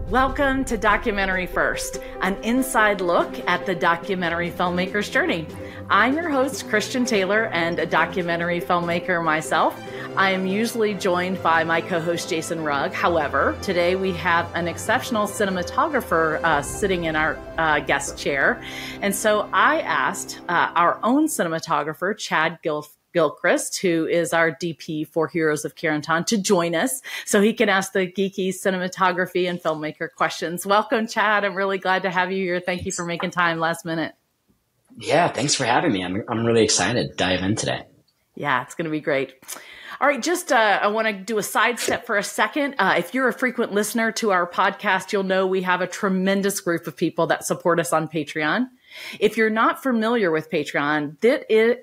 Welcome to Documentary First, an inside look at the documentary filmmaker's journey. I'm your host, Christian Taylor, and a documentary filmmaker myself. I am usually joined by my co-host, Jason Rugg. However, today we have an exceptional cinematographer sitting in our guest chair. And so I asked our own cinematographer, Chad Gilchrist, who is our DP for Heroes of Carentan, to join us so he can ask the geeky cinematography and filmmaker questions. Welcome, Chad. I'm really glad to have you here. Thank you for making time last minute. Yeah, thanks for having me. I'm really excited to dive in today. Yeah, it's going to be great. All right, just I want to do a sidestep for a second. If you're a frequent listener to our podcast, you'll know we have a tremendous group of people that support us on Patreon. If you're not familiar with Patreon,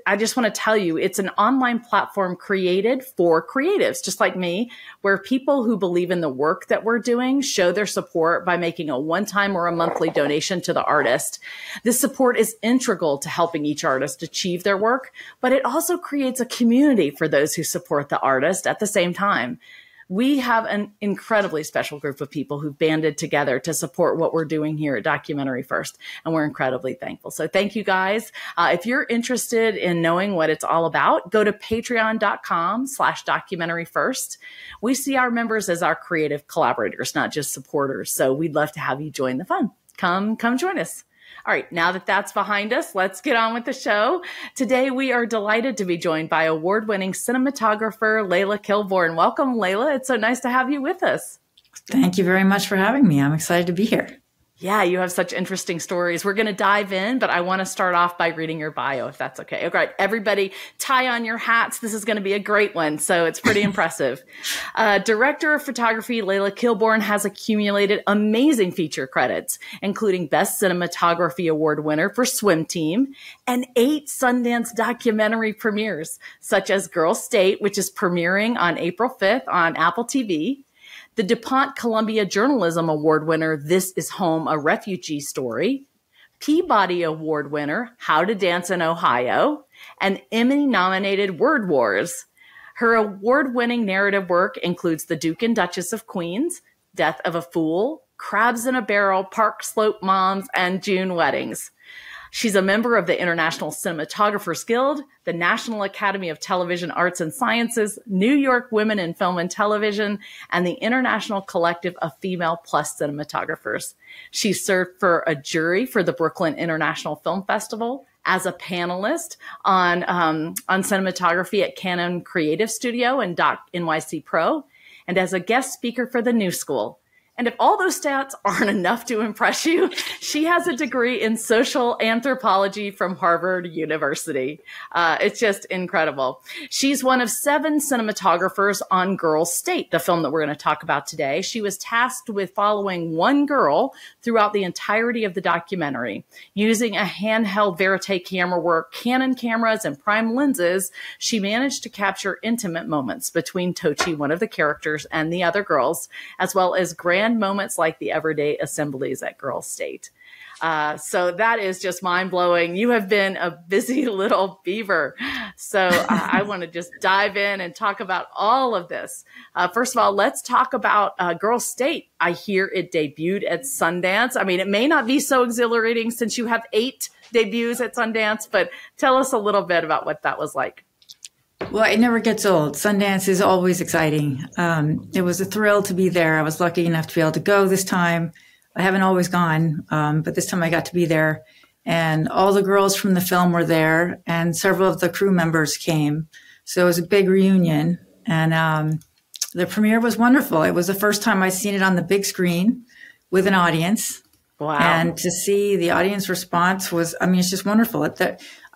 I just want to tell you, it's an online platform created for creatives, just like me, where people who believe in the work that we're doing show their support by making a one-time or a monthly donation to the artist. This support is integral to helping each artist achieve their work, but it also creates a community for those who support the artist at the same time. We have an incredibly special group of people who've banded together to support what we're doing here at Documentary First, and we're incredibly thankful. So thank you guys. If you're interested in knowing what it's all about, go to patreon.com/documentaryfirst. We see our members as our creative collaborators, not just supporters. So we'd love to have you join the fun. Come join us. All right, now that that's behind us, let's get on with the show. Today, we are delighted to be joined by award-winning cinematographer Laila Kilborn. Welcome, Laila. It's so nice to have you with us. Thank you very much for having me. I'm excited to be here. Yeah, you have such interesting stories. We're going to dive in, but I want to start off by reading your bio, if that's okay. Okay, everybody, tie on your hats. This is going to be a great one, so it's pretty impressive. Director of photography Laila Kilborn has accumulated amazing feature credits, including Best Cinematography Award winner for Swim Team and 8 Sundance documentary premieres, such as Girl State, which is premiering on April 5th on Apple TV, the DuPont Columbia Journalism Award winner, This Is Home, a Refugee Story, Peabody Award winner, How to Dance in Ohio, and Emmy-nominated Word Wars. Her award-winning narrative work includes The Duke and Duchess of Queens, Death of a Fool, Crabs in a Barrel, Park Slope Moms, and June Weddings. She's a member of the International Cinematographers Guild, the National Academy of Television Arts and Sciences, New York Women in Film and Television, and the International Collective of Female Plus Cinematographers. She served for a jury for the Brooklyn International Film Festival, as a panelist on cinematography at Canon Creative Studio and Doc NYC Pro, and as a guest speaker for the New School. And if all those stats aren't enough to impress you, she has a degree in social anthropology from Harvard University. It's just incredible. She's one of 7 cinematographers on Girl State, the film that we're going to talk about today. She was tasked with following one girl throughout the entirety of the documentary. Using a handheld verite camera work, Canon cameras, and prime lenses, she managed to capture intimate moments between Tochi, one of the characters, and the other girls, as well as grand moments like the everyday assemblies at Girl State. So that is just mind-blowing. You have been a busy little beaver. So I want to just dive in and talk about all of this. First of all, let's talk about Girl State. I hear it debuted at Sundance. I mean, it may not be so exhilarating since you have 8 debuts at Sundance, but tell us a little bit about what that was like. Well, it never gets old. Sundance is always exciting. It was a thrill to be there. I was lucky enough to be able to go this time. I haven't always gone, but this time I got to be there. And all the girls from the film were there, and several of the crew members came. So it was a big reunion. And the premiere was wonderful. It was the first time I'd seen it on the big screen with an audience. Wow. And to see the audience response was, I mean, it's just wonderful.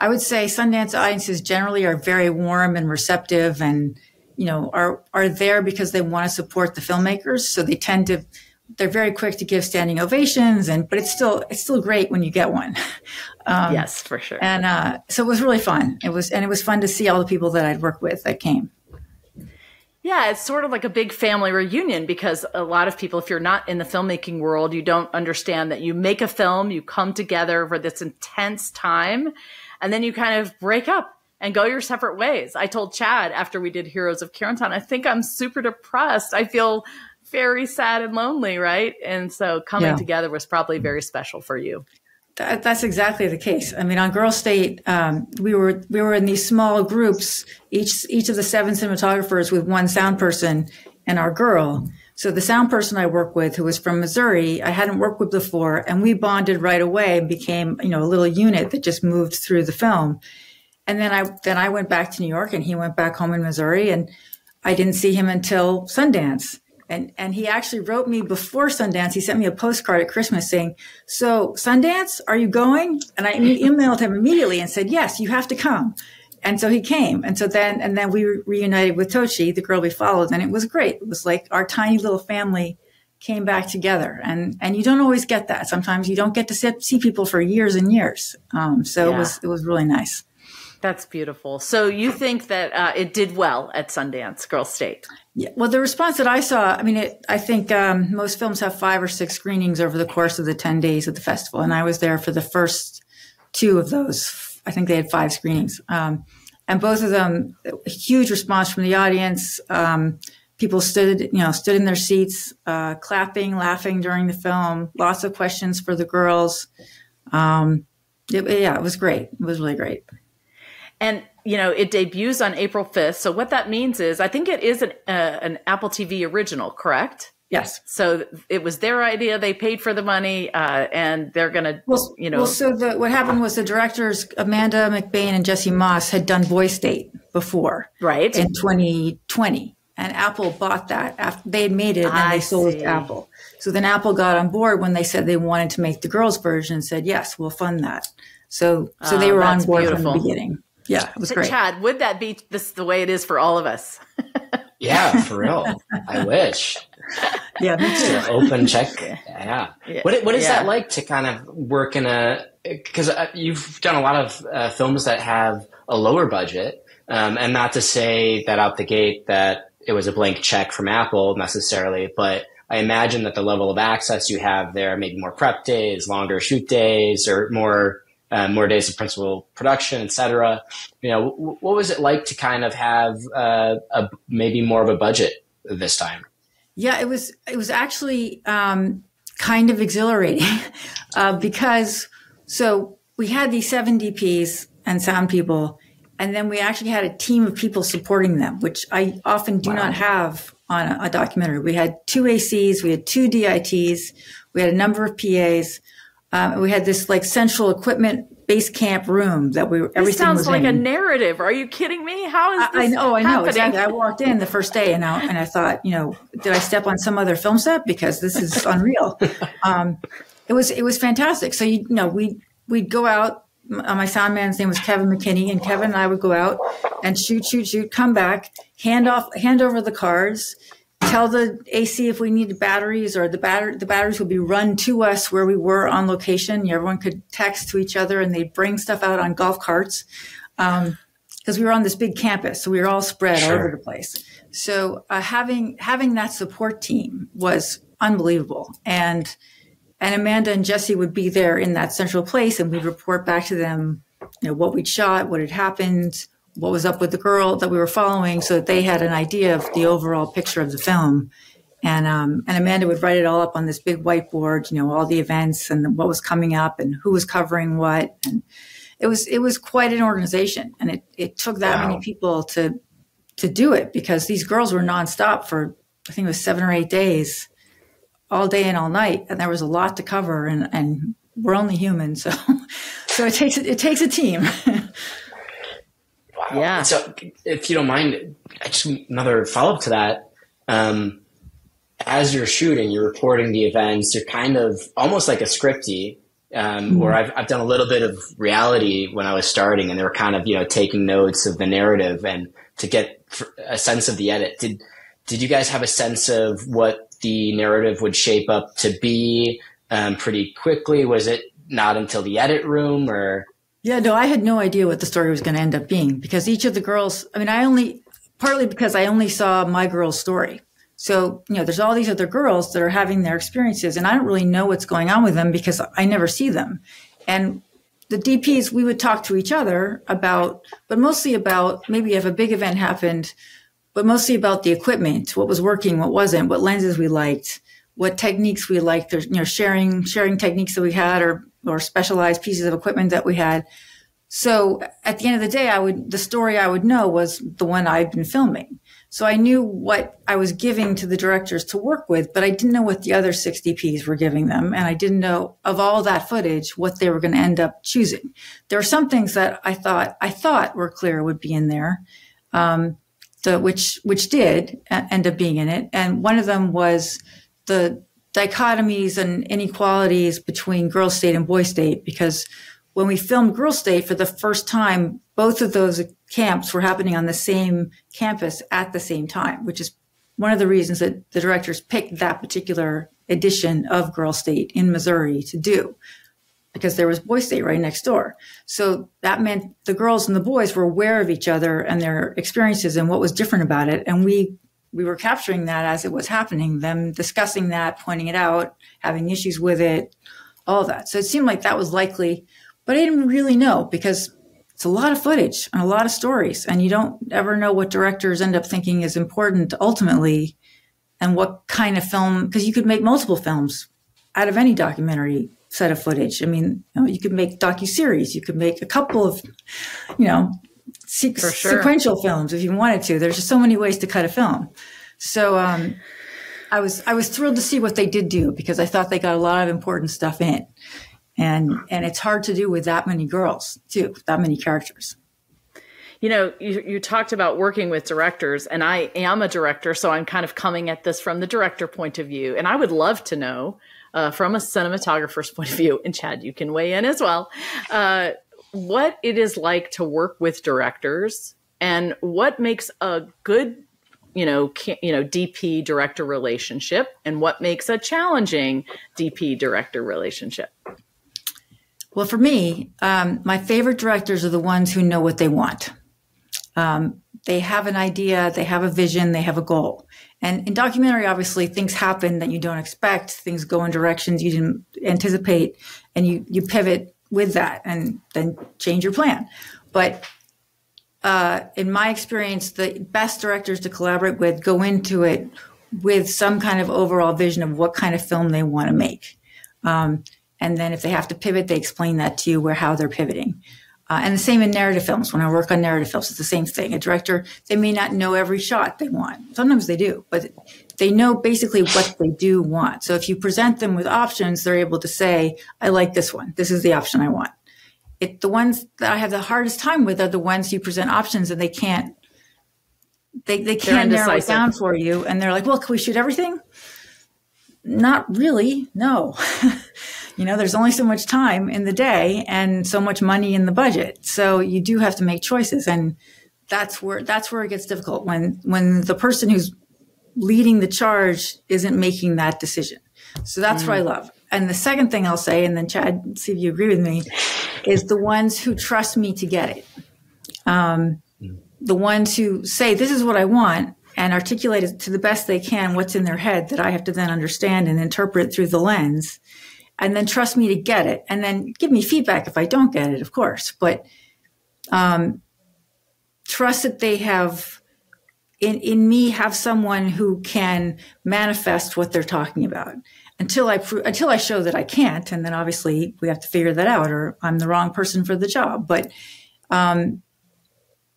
I would say Sundance audiences generally are very warm and receptive and, you know, are there because they want to support the filmmakers. So they're very quick to give standing ovations, but it's still great when you get one. Yes, for sure. And so it was really fun. It was fun to see all the people that I'd worked with that came. Yeah, it's sort of like a big family reunion because a lot of people, if you're not in the filmmaking world, you don't understand that you make a film, you come together for this intense time, and then you kind of break up and go your separate ways. I told Chad after we did Heroes of Carentan, I think I'm super depressed. I feel very sad and lonely, right? And so coming together was probably very special for you. That's exactly the case. I mean, on Girl State, we were in these small groups, each of the 7 cinematographers with one sound person and our girl. So the sound person I work with, who was from Missouri, I hadn't worked with before, and we bonded right away and became, a little unit that just moved through the film. And then I went back to New York, and he went back home in Missouri, and I didn't see him until Sundance. And he actually wrote me before Sundance. He sent me a postcard at Christmas saying, "So Sundance, are you going?" And I emailed him immediately and said, "Yes, you have to come." And so he came. And then we reunited with Tochi, the girl we followed, and it was great. It was like our tiny little family came back together. And you don't always get that. Sometimes you don't get to see people for years and years. It was really nice. That's beautiful. So you think that it did well at Sundance, Girl State? Yeah. Well, the response that I saw, I think most films have 5 or 6 screenings over the course of the 10 days of the festival. And I was there for the first 2 of those. I think they had 5 screenings. And both of them, a huge response from the audience. People stood in their seats, clapping, laughing during the film. Lots of questions for the girls. It was great. It was really great. And, it debuts on April 5th. So what that means is, I think it is an Apple TV original, correct? Yes. So it was their idea. They paid for the money, and they're going to, what happened was the directors, Amanda McBain and Jesse Moss, had done Boy State before. Right. In 2020. And Apple bought that after they had made it, and they sold it to Apple. So then Apple got on board when they said they wanted to make the girls version and said, "Yes, we'll fund that." So they were on board from the beginning. Yeah, it was great. Chad, would that be the way it is for all of us? Yeah, for real. I wish. Yeah, me too. Open check. Yeah. What is that like to kind of work in because you've done a lot of films that have a lower budget, and not to say that out the gate that it was a blank check from Apple necessarily, but I imagine that the level of access you have there, maybe more prep days, longer shoot days, or more days of principal production, et cetera. What was it like to kind of have maybe more of a budget this time? Yeah, it was actually kind of exhilarating because we had these 7 DPs and sound people, and then we actually had a team of people supporting them, which I often do not have on a documentary. We had 2 ACs, we had 2 DITs, we had a number of PAs. We had this like central equipment base camp room that everything sounds was like in. A narrative. Are you kidding me? How is this? I know happening? exactly. I walked in the first day and I thought, did I step on some other film set, because this is unreal. It was fantastic. So we'd go out. My sound man's name was Kevin McKinney, and Kevin and I would go out and shoot, come back, hand over the cards. Tell the AC if we needed batteries, or the batteries would be run to us where we were on location. Everyone could text to each other, and they'd bring stuff out on golf carts because we were on this big campus, so we were all spread all over the place. So having that support team was unbelievable, and Amanda and Jesse would be there in that central place, and we'd report back to them, what we'd shot, what had happened, what was up with the girl that we were following, so that they had an idea of the overall picture of the film. And Amanda would write it all up on this big whiteboard, all the events and what was coming up and who was covering what. And it was quite an organization. And it took that many people to do it, because these girls were nonstop for, I think it was 7 or 8 days, all day and all night. And there was a lot to cover, and we're only human. So it takes a team. Wow. Yeah. So if you don't mind, just another follow-up to that. As you're shooting, you're reporting the events, you're kind of almost like a scripty, or I've done a little bit of reality when I was starting, and they were kind of, taking notes of the narrative and to get a sense of the edit. Did you guys have a sense of what the narrative would shape up to be pretty quickly? Was it not until the edit room, or? Yeah, no, I had no idea what the story was going to end up being, because each of the girls, partly because I only saw my girl's story. So, there's all these other girls that are having their experiences, and I don't really know what's going on with them because I never see them. And the DPs, we would talk to each other about, but mostly about maybe if a big event happened, but mostly about the equipment, what was working, what wasn't, what lenses we liked, what techniques we liked, sharing techniques that we had or specialized pieces of equipment that we had. So at the end of the day, the story I would know was the one I'd been filming. So I knew what I was giving to the directors to work with, but I didn't know what the other 6 DPs were giving them. And I didn't know of all that footage, what they were going to end up choosing. There are some things that I thought were clear would be in there, which did end up being in it. And one of them was the dichotomies and inequalities between Girl State and Boy State, because when we filmed Girl State for the first time, both of those camps were happening on the same campus at the same time, which is one of the reasons that the directors picked that particular edition of Girl State in Missouri to do, because there was Boy State right next door. So that meant the girls and the boys were aware of each other and their experiences and what was different about it. And we were capturing that as it was happening, them discussing that, pointing it out, having issues with it, all that. So it seemed like that was likely. But I didn't really know, because it's a lot of footage and a lot of stories, and you don't ever know what directors end up thinking is important ultimately, and what kind of film, because you could make multiple films out of any documentary set of footage. I mean, you could make docuseries, you could make a couple of, sequential films if you wanted to. There's just so many ways to cut a film. So I was thrilled to see what they did do, because I thought they got a lot of important stuff in. And it's hard to do with that many girls, too, that many characters. You talked about working with directors, and I am a director, so I'm kind of coming at this from the director point of view. And I would love to know, from a cinematographer's point of view, and Chad, you can weigh in as well, what it is like to work with directors, and what makes a good DP director relationship, and what makes a challenging DP director relationship. Well, for me, my favorite directors are the ones who know what they want. They have an idea, they have a vision, they have a goal. And in documentary, obviously, things happen that you don't expect. Things go in directions you didn't anticipate, and you pivot with that and then change your plan. But in my experience, the best directors to collaborate with go into it with some kind of overall vision of what kind of film they want to make. And then if they have to pivot, they explain that to you how they're pivoting. And the same in narrative films. When I work on narrative films, it's the same thing. A director, they may not know every shot they want. Sometimes they do, but they know basically what they do want. So if you present them with options, they're able to say, I like this one. This is the option I want. The ones that I have the hardest time with are the ones you present options and they can't narrow it down for you. And they're like, well, can we shoot everything? Not really. No. There's only so much time in the day and so much money in the budget. So you do have to make choices. And that's where it gets difficult, when the person who's leading the charge isn't making that decision. So that's what I love. And the second thing I'll say, and then Chad, see if you agree with me, is the ones who trust me to get it. The ones who say, this is what I want, and articulate it to the best they can what's in their head that I have to then understand and interpret through the lens, and then trust me to get it, and then give me feedback if I don't get it, of course. But trust that they have, in me, have someone who can manifest what they're talking about. Until I show that I can't, and then obviously we have to figure that out, or I'm the wrong person for the job. But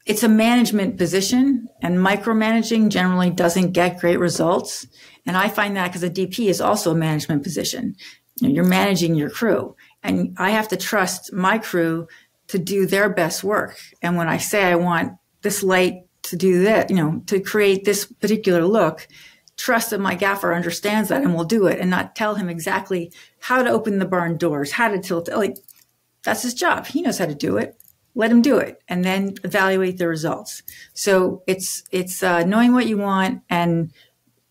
it's a management position, and micromanaging generally doesn't get great results. And I find that because a DP is also a management position. You're managing your crew, and I have to trust my crew to do their best work. And when I say I want this light to do that, to create this particular look, trust that my gaffer understands that and will do it, and not tell him exactly how to open the barn doors, how to tilt it. Like, that's his job. He knows how to do it. Let him do it, and then evaluate the results. So it's knowing what you want and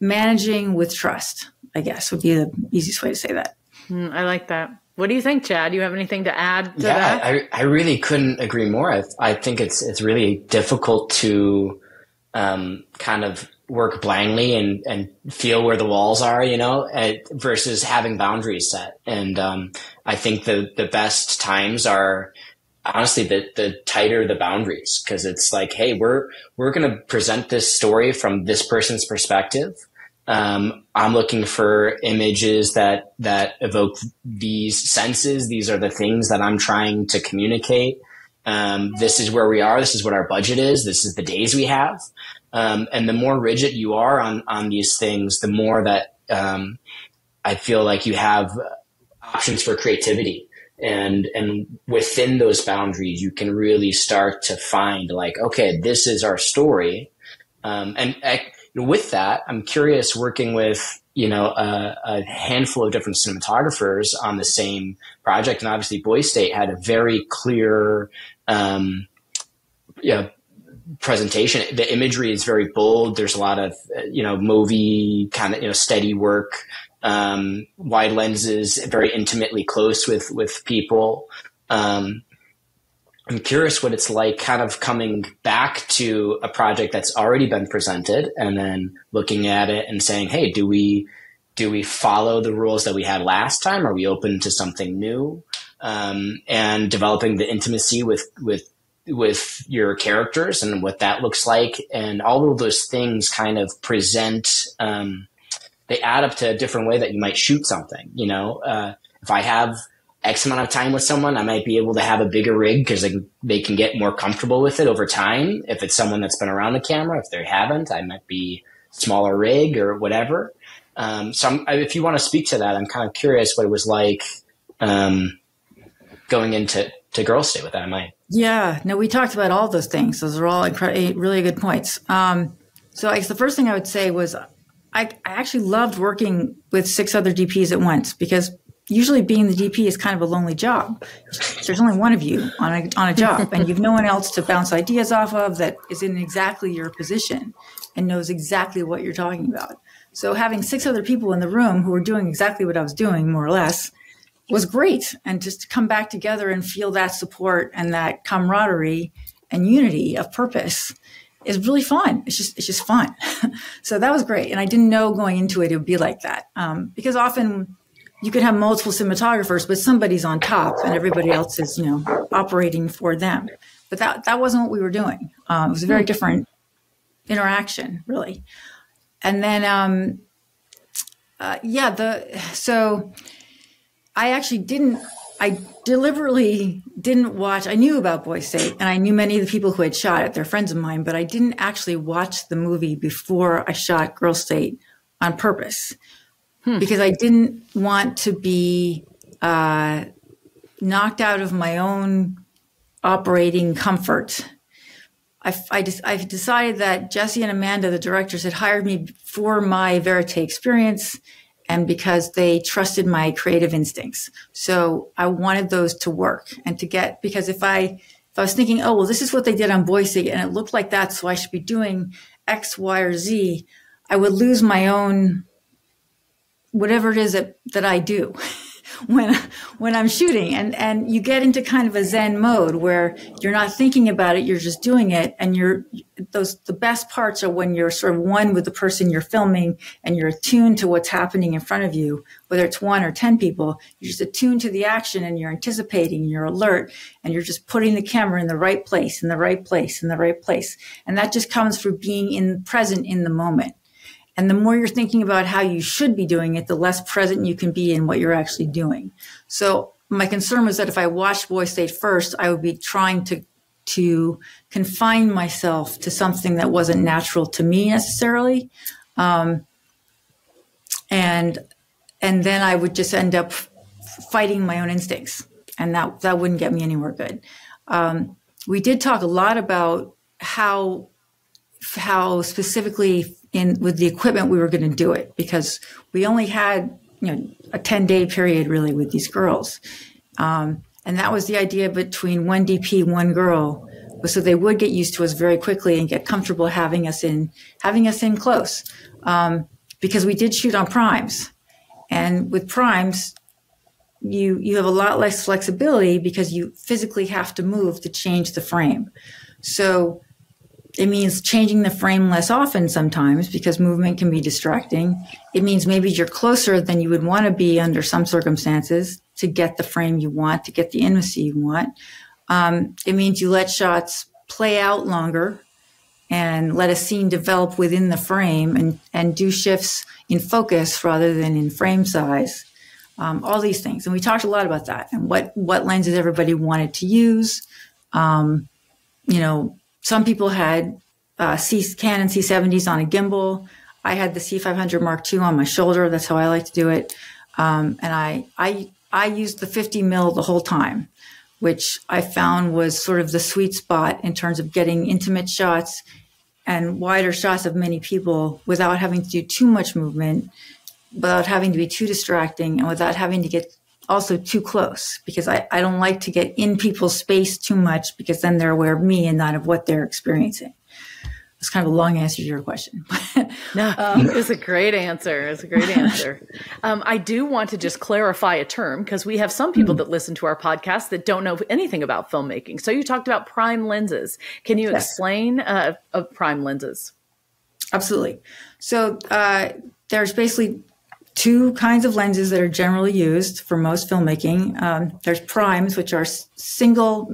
managing with trust, I guess, would be the easiest way to say that. I like that. What do you think, Chad? Do you have anything to add to that? I really couldn't agree more. I think it's really difficult to kind of work blindly and feel where the walls are, versus having boundaries set. And I think the best times are honestly, the tighter the boundaries, because it's like, hey, we're going to present this story from this person's perspective. I'm looking for images that evoke these senses. These are the things that I'm trying to communicate. This is where we are. This is what our budget is. This is the days we have. And the more rigid you are on these things, the more that I feel like you have options for creativity. And within those boundaries, you can really start to find like, okay, this is our story. With that, I'm curious, working with, a handful of different cinematographers on the same project. And obviously Boys State had a very clear, presentation. The imagery is very bold. There's a lot of, movie kind of, steady work, wide lenses, very intimately close with people. I'm curious what it's like kind of coming back to a project that's already been presented and then looking at it and saying, hey, do we follow the rules that we had last time? Are we open to something new? And developing the intimacy with your characters and what that looks like. And all of those things kind of present, they add up to a different way that you might shoot something. If I have X amount of time with someone, I might be able to have a bigger rig because they can get more comfortable with it over time. If it's someone that's been around the camera, if they haven't, I might be smaller rig or whatever. If you want to speak to that, I'm kind of curious what it was like going into Girls State with that in mind. Yeah, no, we talked about all those things. Those are all really good points. So I guess the first thing I would say was I actually loved working with 6 other DPs at once, because usually being the DP is kind of a lonely job. There's only one of you on a job, and you've no one else to bounce ideas off of that is in exactly your position and knows exactly what you're talking about. So having 6 other people in the room who were doing exactly what I was doing, more or less, was great. And just to come back together and feel that support and that camaraderie and unity of purpose is really fun. It's just fun. So that was great. And I didn't know going into it would be like that, because often you could have multiple cinematographers, but somebody's on top and everybody else is, operating for them. But that wasn't what we were doing. It was a very different interaction, really. And then, so I deliberately didn't watch. I knew about Boys State and I knew many of the people who had shot it. They're friends of mine, but I didn't actually watch the movie before I shot Girls State on purpose. Because I didn't want to be knocked out of my own operating comfort. I decided that Jesse and Amanda, the directors, had hired me for my Verite experience and because they trusted my creative instincts. So I wanted those to work and to get, because if I was thinking, oh, well, this is what they did on Boys State and it looked like that, so I should be doing X, Y, or Z, I would lose my own whatever it is that I do when I'm shooting, and you get into kind of a Zen mode where you're not thinking about it, you're just doing it. And the best parts are when you're sort of one with the person you're filming and you're attuned to what's happening in front of you, whether it's 1 or 10 people, you're just attuned to the action and you're anticipating, you're alert, and you're just putting the camera in the right place, in the right place, in the right place. And that just comes through being present in the moment. And the more you're thinking about how you should be doing it, the less present you can be in what you're actually doing. So my concern was that if I watched Boys State first, I would be trying to confine myself to something that wasn't natural to me necessarily. And then I would just end up fighting my own instincts. And that wouldn't get me anywhere good. We did talk a lot about how specifically with the equipment we were going to do it, because we only had a 10-day period really with these girls, and that was the idea between one DP, one girl, so they would get used to us very quickly and get comfortable having us in close, because we did shoot on primes, and with primes you have a lot less flexibility because you physically have to move to change the frame. So it means changing the frame less often sometimes because movement can be distracting. It means maybe you're closer than you would want to be under some circumstances to get the frame you want, to get the intimacy you want. It means you let shots play out longer and let a scene develop within the frame and do shifts in focus rather than in frame size. All these things. And we talked a lot about that and what lenses everybody wanted to use. Some people had Canon C70s on a gimbal. I had the C500 Mark II on my shoulder. That's how I like to do it. And I used the 50 mil the whole time, which I found was sort of the sweet spot in terms of getting intimate shots and wider shots of many people without having to do too much movement, without having to be too distracting, and without having to get also too close, because I don't like to get in people's space too much, because then they're aware of me and not of what they're experiencing. It's kind of a long answer to your question. No, it was a great answer. It's a great answer. I do want to just clarify a term, because we have some people that listen to our podcast that don't know anything about filmmaking. So you talked about prime lenses. Can you explain prime lenses? Absolutely. So there's basically two kinds of lenses that are generally used for most filmmaking. There's primes, which are single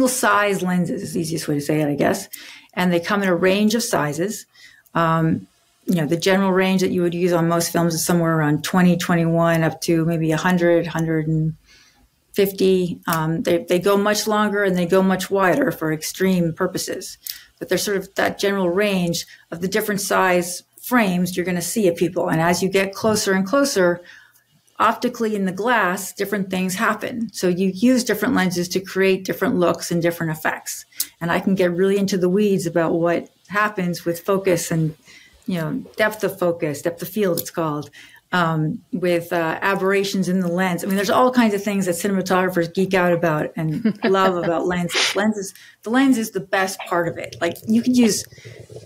size lenses, is the easiest way to say it, I guess. And they come in a range of sizes. The general range that you would use on most films is somewhere around 20, 21, up to maybe 100, 150. They go much longer and they go much wider for extreme purposes. But there's sort of that general range of the different size frames you're going to see of people. And as you get closer and closer, optically in the glass, different things happen. So you use different lenses to create different looks and different effects. And I can get really into the weeds about what happens with focus and, depth of focus, depth of field, it's called, with aberrations in the lens. I mean, there's all kinds of things that cinematographers geek out about and love about lenses. The lens is the best part of it. Like, you could use,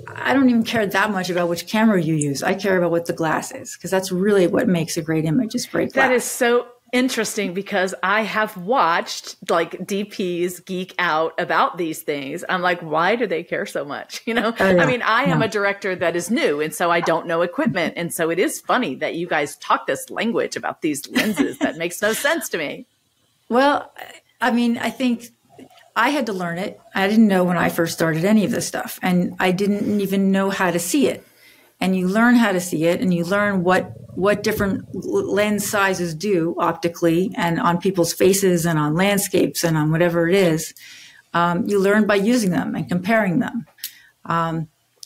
I don't even care that much about which camera you use. I care about what the glass is, because that's really what makes a great image, is great glass. That is so interesting, because I have watched like DPs geek out about these things. I'm like, why do they care so much? Oh, yeah. I mean, I am a director that is new, and so I don't know equipment. And so it is funny that you guys talk this language about these lenses that makes no sense to me. Well, I mean, I think I had to learn it. I didn't know when I first started any of this stuff, and I didn't even know how to see it. And you learn how to see it, and you learn what different lens sizes do optically and on people's faces and on landscapes and on whatever it is. You learn by using them and comparing them.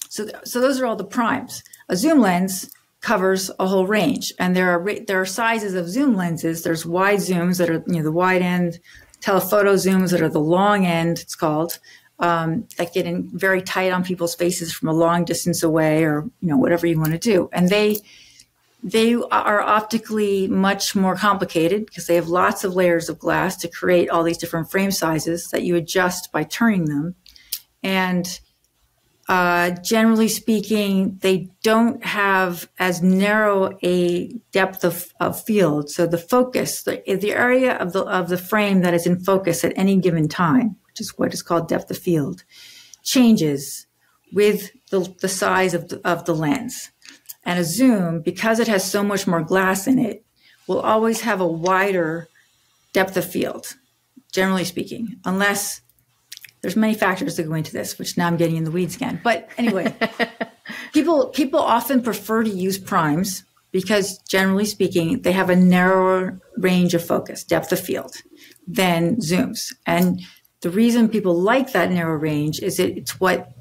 So those are all the primes. A zoom lens covers a whole range, and there are sizes of zoom lenses. There's wide zooms that are the wide end, telephoto zooms that are the long end, it's called. That get in very tight on people's faces from a long distance away, or whatever you want to do. And they are optically much more complicated, because they have lots of layers of glass to create all these different frame sizes that you adjust by turning them. And generally speaking, they don't have as narrow a depth of field. So the focus, the area of the frame that is in focus at any given time, which is what is called depth of field, changes with the size of the lens. And a zoom, because it has so much more glass in it, will always have a wider depth of field, generally speaking, unless there's many factors that go into this, which now I'm getting in the weeds again. But anyway, people often prefer to use primes because, generally speaking, they have a narrower range of focus, depth of field, than zooms. And the reason people like that narrow range is it's what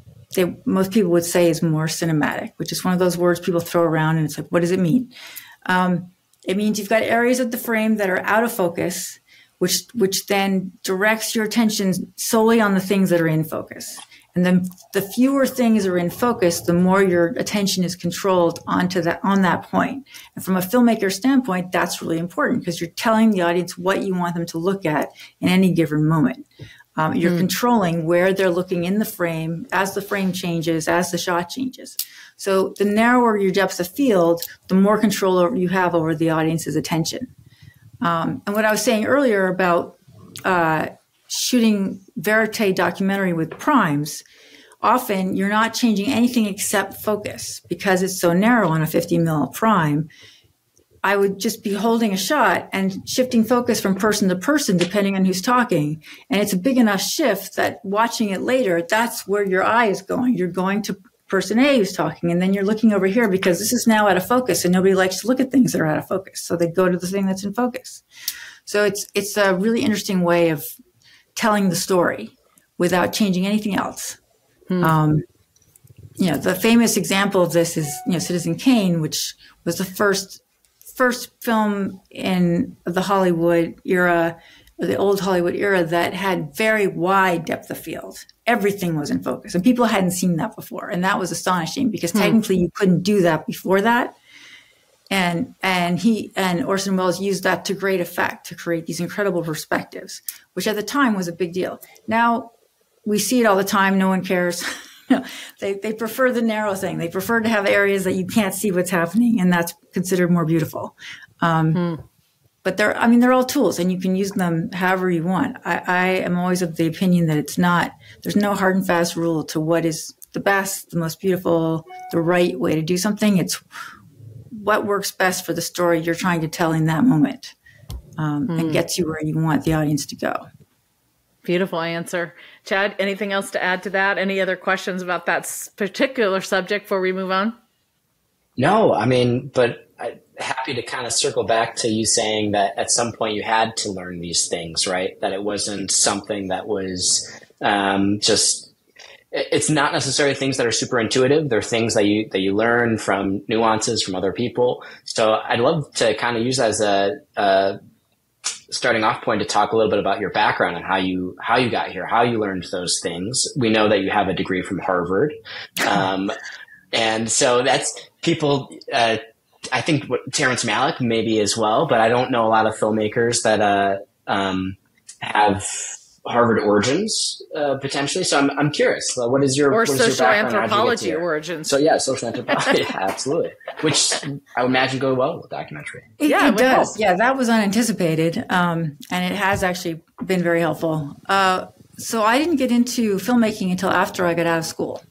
most people would say is more cinematic, which is one of those words people throw around, and it's like, what does it mean? It means you've got areas of the frame that are out of focus, which then directs your attention solely on the things that are in focus. And then the fewer things are in focus, the more your attention is controlled on that point. And from a filmmaker standpoint, that's really important, because you're telling the audience what you want them to look at in any given moment. You're controlling where they're looking in the frame as the frame changes, as the shot changes. So the narrower your depth of field, the more control you have over the audience's attention. And what I was saying earlier about shooting verite documentary with primes, often you're not changing anything except focus, because it's so narrow on a 50 mil prime. I would just be holding a shot and shifting focus from person to person, depending on who's talking. And it's a big enough shift that watching it later, that's where your eye is going. You're going to person A who's talking, and then you're looking over here because this is now out of focus, and nobody likes to look at things that are out of focus. So they go to the thing that's in focus. So it's a really interesting way of telling the story without changing anything else. The famous example of this is, Citizen Kane, which was the first film in the Hollywood era, or the old Hollywood era, that had very wide depth of field. Everything was in focus, and people hadn't seen that before. And that was astonishing because technically you couldn't do that before that. And Orson Welles used that to great effect to create these incredible perspectives, which at the time was a big deal. Now we see it all the time. No one cares. They prefer the narrow thing. They prefer to have areas that you can't see what's happening, and that's considered more beautiful. But they're all tools, and you can use them however you want. I am always of the opinion that there's no hard and fast rule to what is the best, the most beautiful, the right way to do something. It's what works best for the story you're trying to tell in that moment, and gets you where you want the audience to go. Beautiful answer. Chad, anything else to add to that? Any other questions about that particular subject before we move on? No, but I'm happy to kind of circle back to you saying that at some point you had to learn these things, right? That it wasn't something that was it's not necessarily things that are super intuitive. They're things that you learn from nuances from other people. So I'd love to kind of use that as a starting off point to talk a little bit about your background and how you got here, how you learned those things. We know that you have a degree from Harvard. And so that's people, I think Terrence Malick maybe as well, but I don't know a lot of filmmakers that have Harvard origins potentially. So I'm curious. What is your social anthropology origins? So yeah, social anthropology, yeah, absolutely. Which I would imagine go well with documentary. It does. Yeah, that was unanticipated, and it has actually been very helpful. So I didn't get into filmmaking until after I got out of school.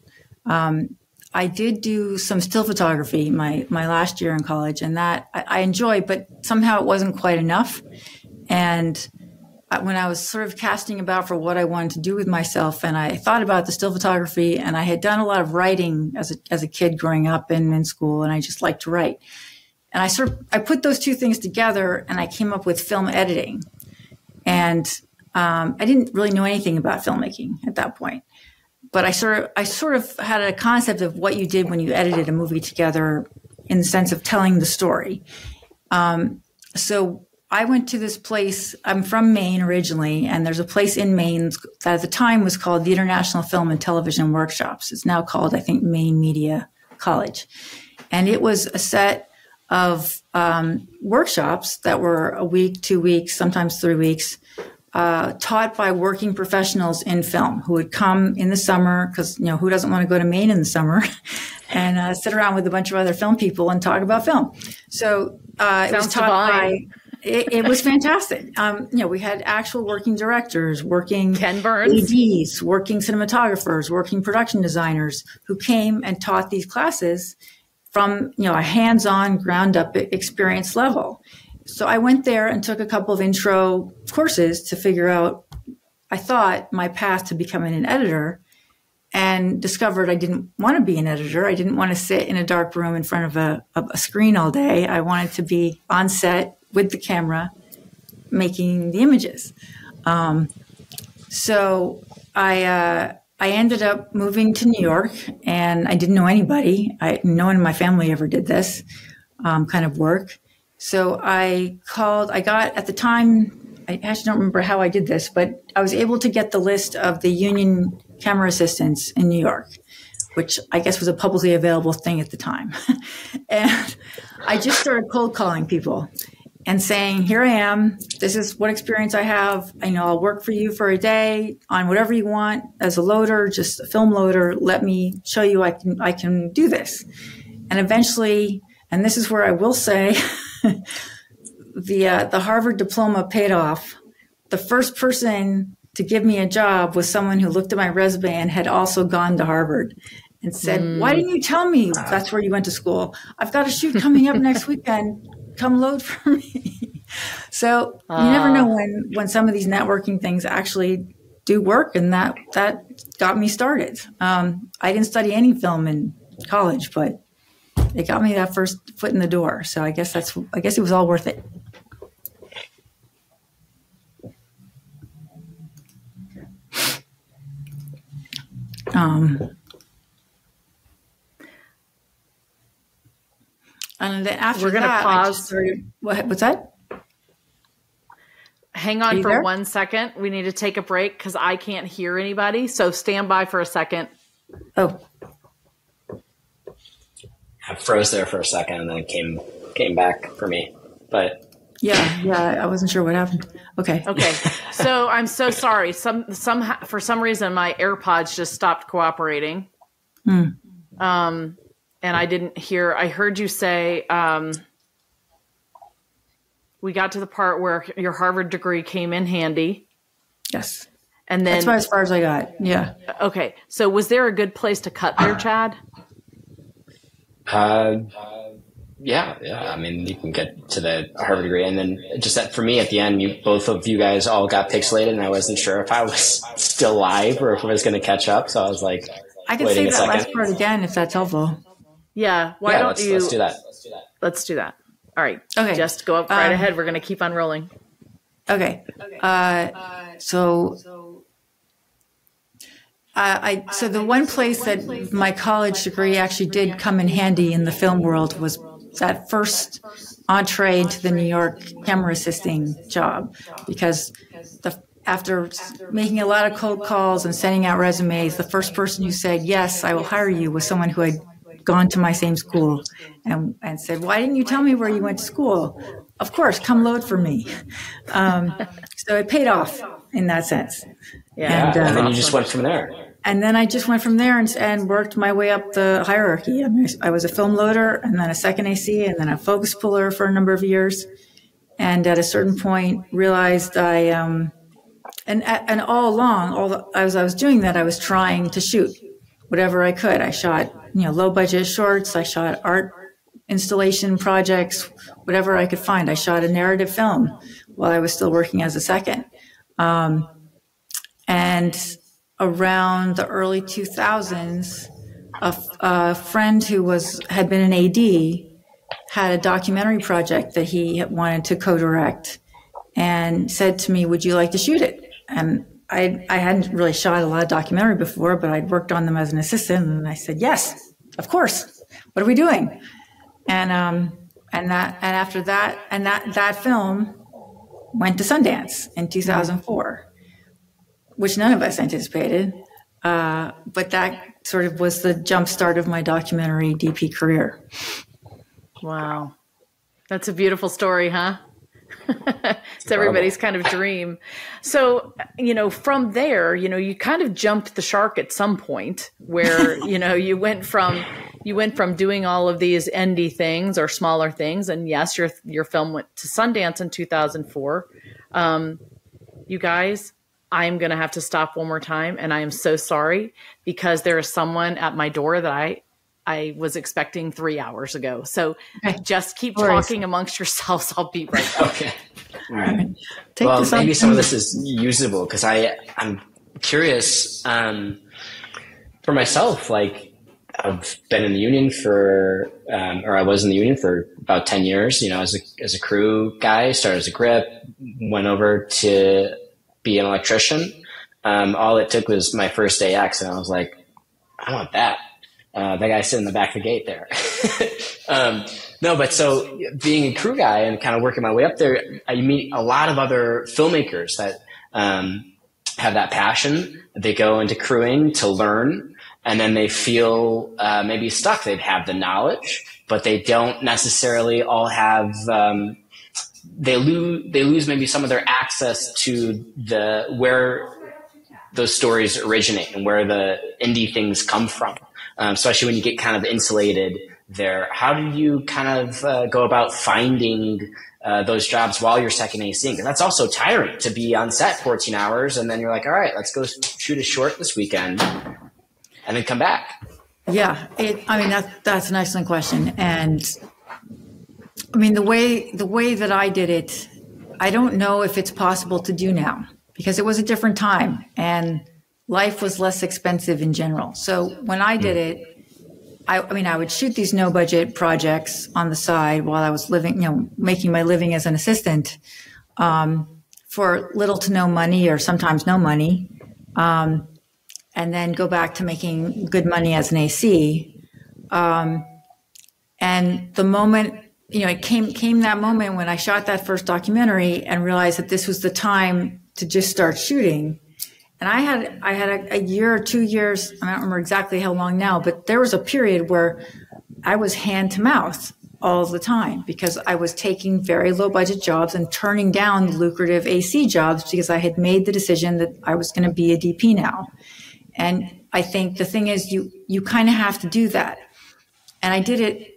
I did do some still photography my last year in college, and that I enjoyed, but somehow it wasn't quite enough. And when I was sort of casting about for what I wanted to do with myself, and I thought about the still photography, and I had done a lot of writing as a kid growing up and in school, and I just liked to write. And I put those two things together, and I came up with film editing. And I didn't really know anything about filmmaking at that point, but I sort of had a concept of what you did when you edited a movie together in the sense of telling the story. So I went to this place. I'm from Maine originally, and there's a place in Maine that at the time was called the International Film and Television Workshops. It's now called, I think, Maine Media College. And it was a set of workshops that were a week, 2 weeks, sometimes 3 weeks, taught by working professionals in film who would come in the summer, because, who doesn't want to go to Maine in the summer, and sit around with a bunch of other film people and talk about film. So it was taught by... It was fantastic. We had actual working directors, working Ken Burns, ADs, working cinematographers, working production designers who came and taught these classes from, a hands-on, ground-up experience level. So I went there and took a couple of intro courses to figure out, I thought, my path to becoming an editor, and discovered I didn't want to be an editor. I didn't want to sit in a dark room in front of a screen all day. I wanted to be on set with the camera, making the images. So I ended up moving to New York, and I didn't know anybody. No one in my family ever did this kind of work. So at the time, I actually don't remember how I did this, but I was able to get the list of the union camera assistants in New York, which I guess was a publicly available thing at the time. And I just started cold calling people and saying, here I am. This is what experience I have. I'll work for you for a day on whatever you want as a loader, just a film loader. Let me show you I can do this. And eventually, and this is where I will say, the Harvard diploma paid off. The first person to give me a job was someone who looked at my resume and had also gone to Harvard and said, why didn't you tell me that's where you went to school? I've got a shoot coming up next weekend. come load for me. So you never know when some of these networking things actually do work, and that got me started. I didn't study any film in college, but it got me that first foot in the door. So I guess it was all worth it. And then after we're going to pause. What's that? Hang on for 1 second. We need to take a break because I can't hear anybody. So stand by for a second. Oh. I froze there for a second and then it came back for me. But yeah, I wasn't sure what happened. Okay. So I'm so sorry. For some reason my AirPods just stopped cooperating. And I didn't hear. I heard you say we got to the part where your Harvard degree came in handy. Yes. And then that's about as far as I got. Yeah. Okay. So was there a good place to cut there, Chad? Yeah. I mean, you can get to the Harvard degree, and then just that for me at the end, both of you guys all got pixelated, and I wasn't sure if I was still live or if I was going to catch up. So I was like, I can say that last part again if that's helpful. Yeah. Why don't you? Let's do that. Let's do that. All right. Okay. Just go up right ahead. We're going to keep on rolling. Okay. So the one place that my college degree actually did come in handy in the film world was that first entree to the New York camera assisting job, because after making a lot of cold calls and sending out resumes, the first person who said, yes, I will hire you, was someone who had gone to my same school and said, why didn't you tell me where you went to school? Of course, come load for me. So it paid off in that sense. Yeah, and then you just went from there. And then I just went from there and worked my way up the hierarchy. I mean, I was a film loader and then a second AC and then a focus puller for a number of years. And at a certain point realized and all along, as I was doing that, I was trying to shoot whatever I could. I shot, low budget shorts. I shot art installation projects, whatever I could find. I shot a narrative film while I was still working as a second. And around the early 2000s, a friend who had been an AD had a documentary project that he wanted to co-direct and said to me, would you like to shoot it? And I hadn't really shot a lot of documentary before, but I'd worked on them as an assistant, and I said, yes, of course. What are we doing? And after that, that film went to Sundance in 2004, which none of us anticipated. But that sort of was the jump start of my documentary DP career. Wow. That's a beautiful story, huh? It's everybody's kind of dream. So, from there, you kind of jumped the shark at some point where, you went from doing all of these indie things or smaller things. And yes, your film went to Sundance in 2004. You guys, I'm going to have to stop one more time. And I am so sorry because there is someone at my door that I was expecting 3 hours ago. So just keep talking amongst yourselves. I'll be right back. Okay. All right. Well, maybe some of this is usable because I'm curious for myself. Like I've been in the union or I was in the union for about 10 years. As a crew guy, started as a grip, went over to be an electrician. All it took was my first AX, and I was like, I want that. That guy sitting in the back of the gate there. No, but so being a crew guy and kind of working my way up there, I meet a lot of other filmmakers that have that passion. They go into crewing to learn, and then they feel maybe stuck. They have the knowledge, but they don't necessarily all have. They lose maybe some of their access to where those stories originate and where the indie things come from. Especially when you get kind of insulated there. How do you kind of go about finding those jobs while you're second ACing? Because that's also tiring to be on set 14 hours and then you're like, all right, let's go shoot a short this weekend and then come back. Yeah, that's an excellent question. And I mean, the way that I did it, I don't know if it's possible to do now, because it was a different time and life was less expensive in general. So when I did it, I would shoot these no budget projects on the side while I was living, making my living as an assistant, for little to no money, or sometimes no money. And then go back to making good money as an AC. And the moment, it came that moment when I shot that first documentary and realized that this was the time to just start shooting. And I had a year or 2 years, I don't remember exactly how long now, but there was a period where I was hand to mouth all the time because I was taking very low budget jobs and turning down the lucrative AC jobs because I had made the decision that I was going to be a DP now. And I think the thing is, you kind of have to do that. And I did it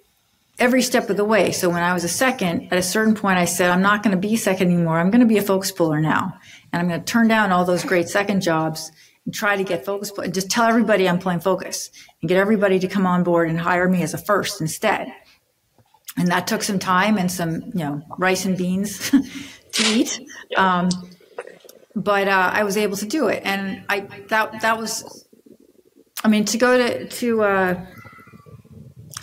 every step of the way. So when I was a second, at a certain point, I said, I'm not going to be a second anymore. I'm going to be a focus puller now. And I'm going to turn down all those great second jobs and try to get focus and just tell everybody I'm playing focus and get everybody to come on board and hire me as a first instead. And that took some time and some, rice and beans to eat. But I was able to do it. And that was, to go to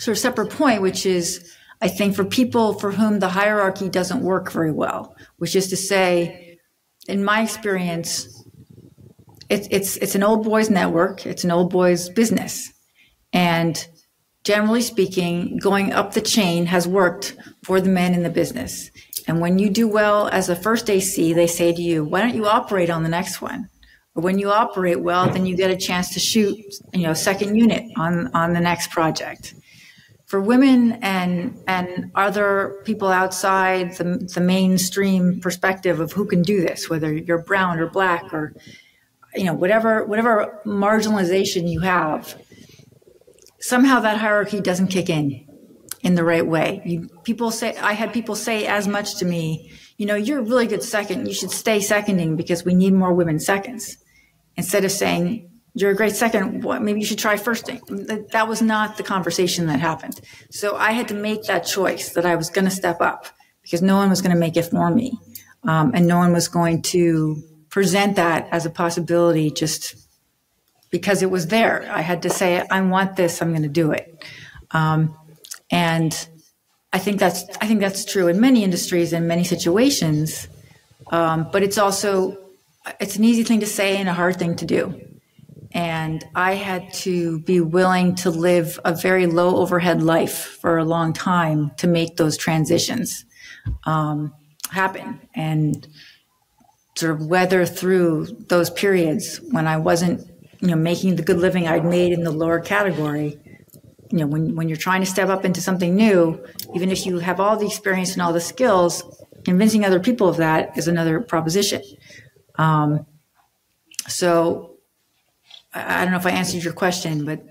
sort of separate point, which is, I think for people for whom the hierarchy doesn't work very well, which is to say, in my experience, it's an old boys network. It's an old boys business. And generally speaking, going up the chain has worked for the men in the business. And when you do well as a first AC, they say to you, why don't you operate on the next one? Or when you operate well, then you get a chance to shoot, second unit on the next project. For women and other people outside the mainstream perspective of who can do this, whether you're brown or black or, whatever marginalization you have, somehow that hierarchy doesn't kick in the right way. I had people say as much to me, you're a really good second. You should stay seconding because we need more women seconds. Instead of saying, you're a great second, maybe you should try firsting. That was not the conversation that happened. So I had to make that choice that I was going to step up because no one was going to make it for me. And no one was going to present that as a possibility just because it was there. I had to say, I want this, I'm going to do it. And I think that's true in many industries and many situations. But it's an easy thing to say and a hard thing to do. And I had to be willing to live a very low overhead life for a long time to make those transitions happen and sort of weather through those periods when I wasn't, making the good living I'd made in the lower category. When you're trying to step up into something new, even if you have all the experience and all the skills, convincing other people of that is another proposition. So I don't know if I answered your question, but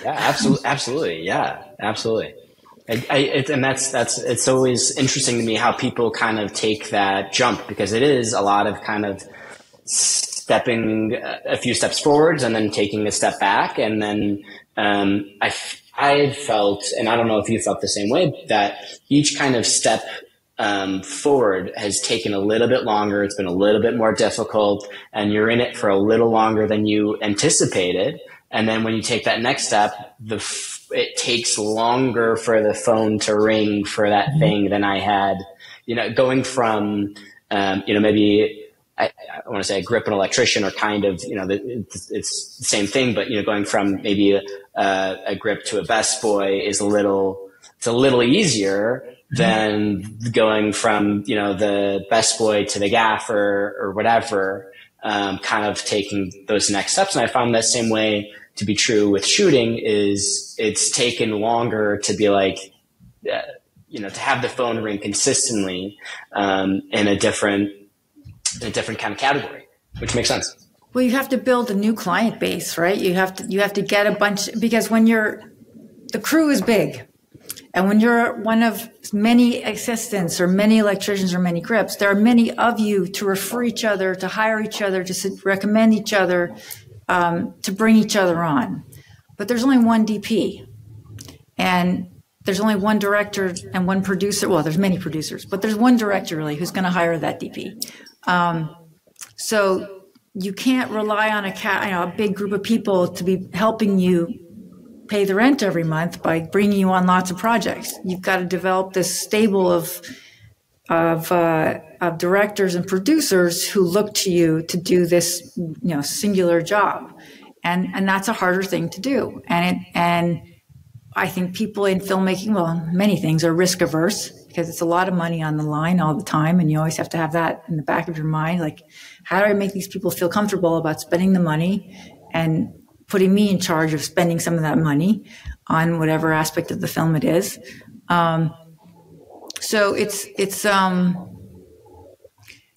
yeah, absolutely. Yeah, absolutely. It's always interesting to me how people kind of take that jump because it is a lot of kind of stepping a few steps forwards and then taking a step back. And then, I felt, and I don't know if you felt the same way, that each kind of step forward has taken a little bit longer. It's been a little bit more difficult and you're in it for a little longer than you anticipated. And then when you take that next step, it takes longer for the phone to ring for that thing than I had, going from, maybe I want to say a grip an electrician or kind of, it's the same thing, but, going from maybe a grip to a best boy it's a little easier than going from, the best boy to the gaffer or whatever, kind of taking those next steps. And I found that same way to be true with shooting is it's taken longer to be like, to have the phone ring consistently, in a different kind of category, which makes sense. Well, you have to build a new client base, right? You have to get a bunch, because when the crew is big. And when you're one of many assistants or many electricians or many grips, there are many of you to refer each other, to hire each other, to recommend each other, to bring each other on. But there's only one DP. And there's only one director and one producer. Well, there's many producers, but there's one director really who's going to hire that DP. So you can't rely on a big group of people to be helping you pay the rent every month by bringing you on lots of projects. You've got to develop this stable of directors and producers who look to you to do this, singular job, and that's a harder thing to do. And I think people in filmmaking, well, many things, are risk averse because it's a lot of money on the line all the time, and you always have to have that in the back of your mind. Like, how do I make these people feel comfortable about spending the money and putting me in charge of spending some of that money on whatever aspect of the film it is? So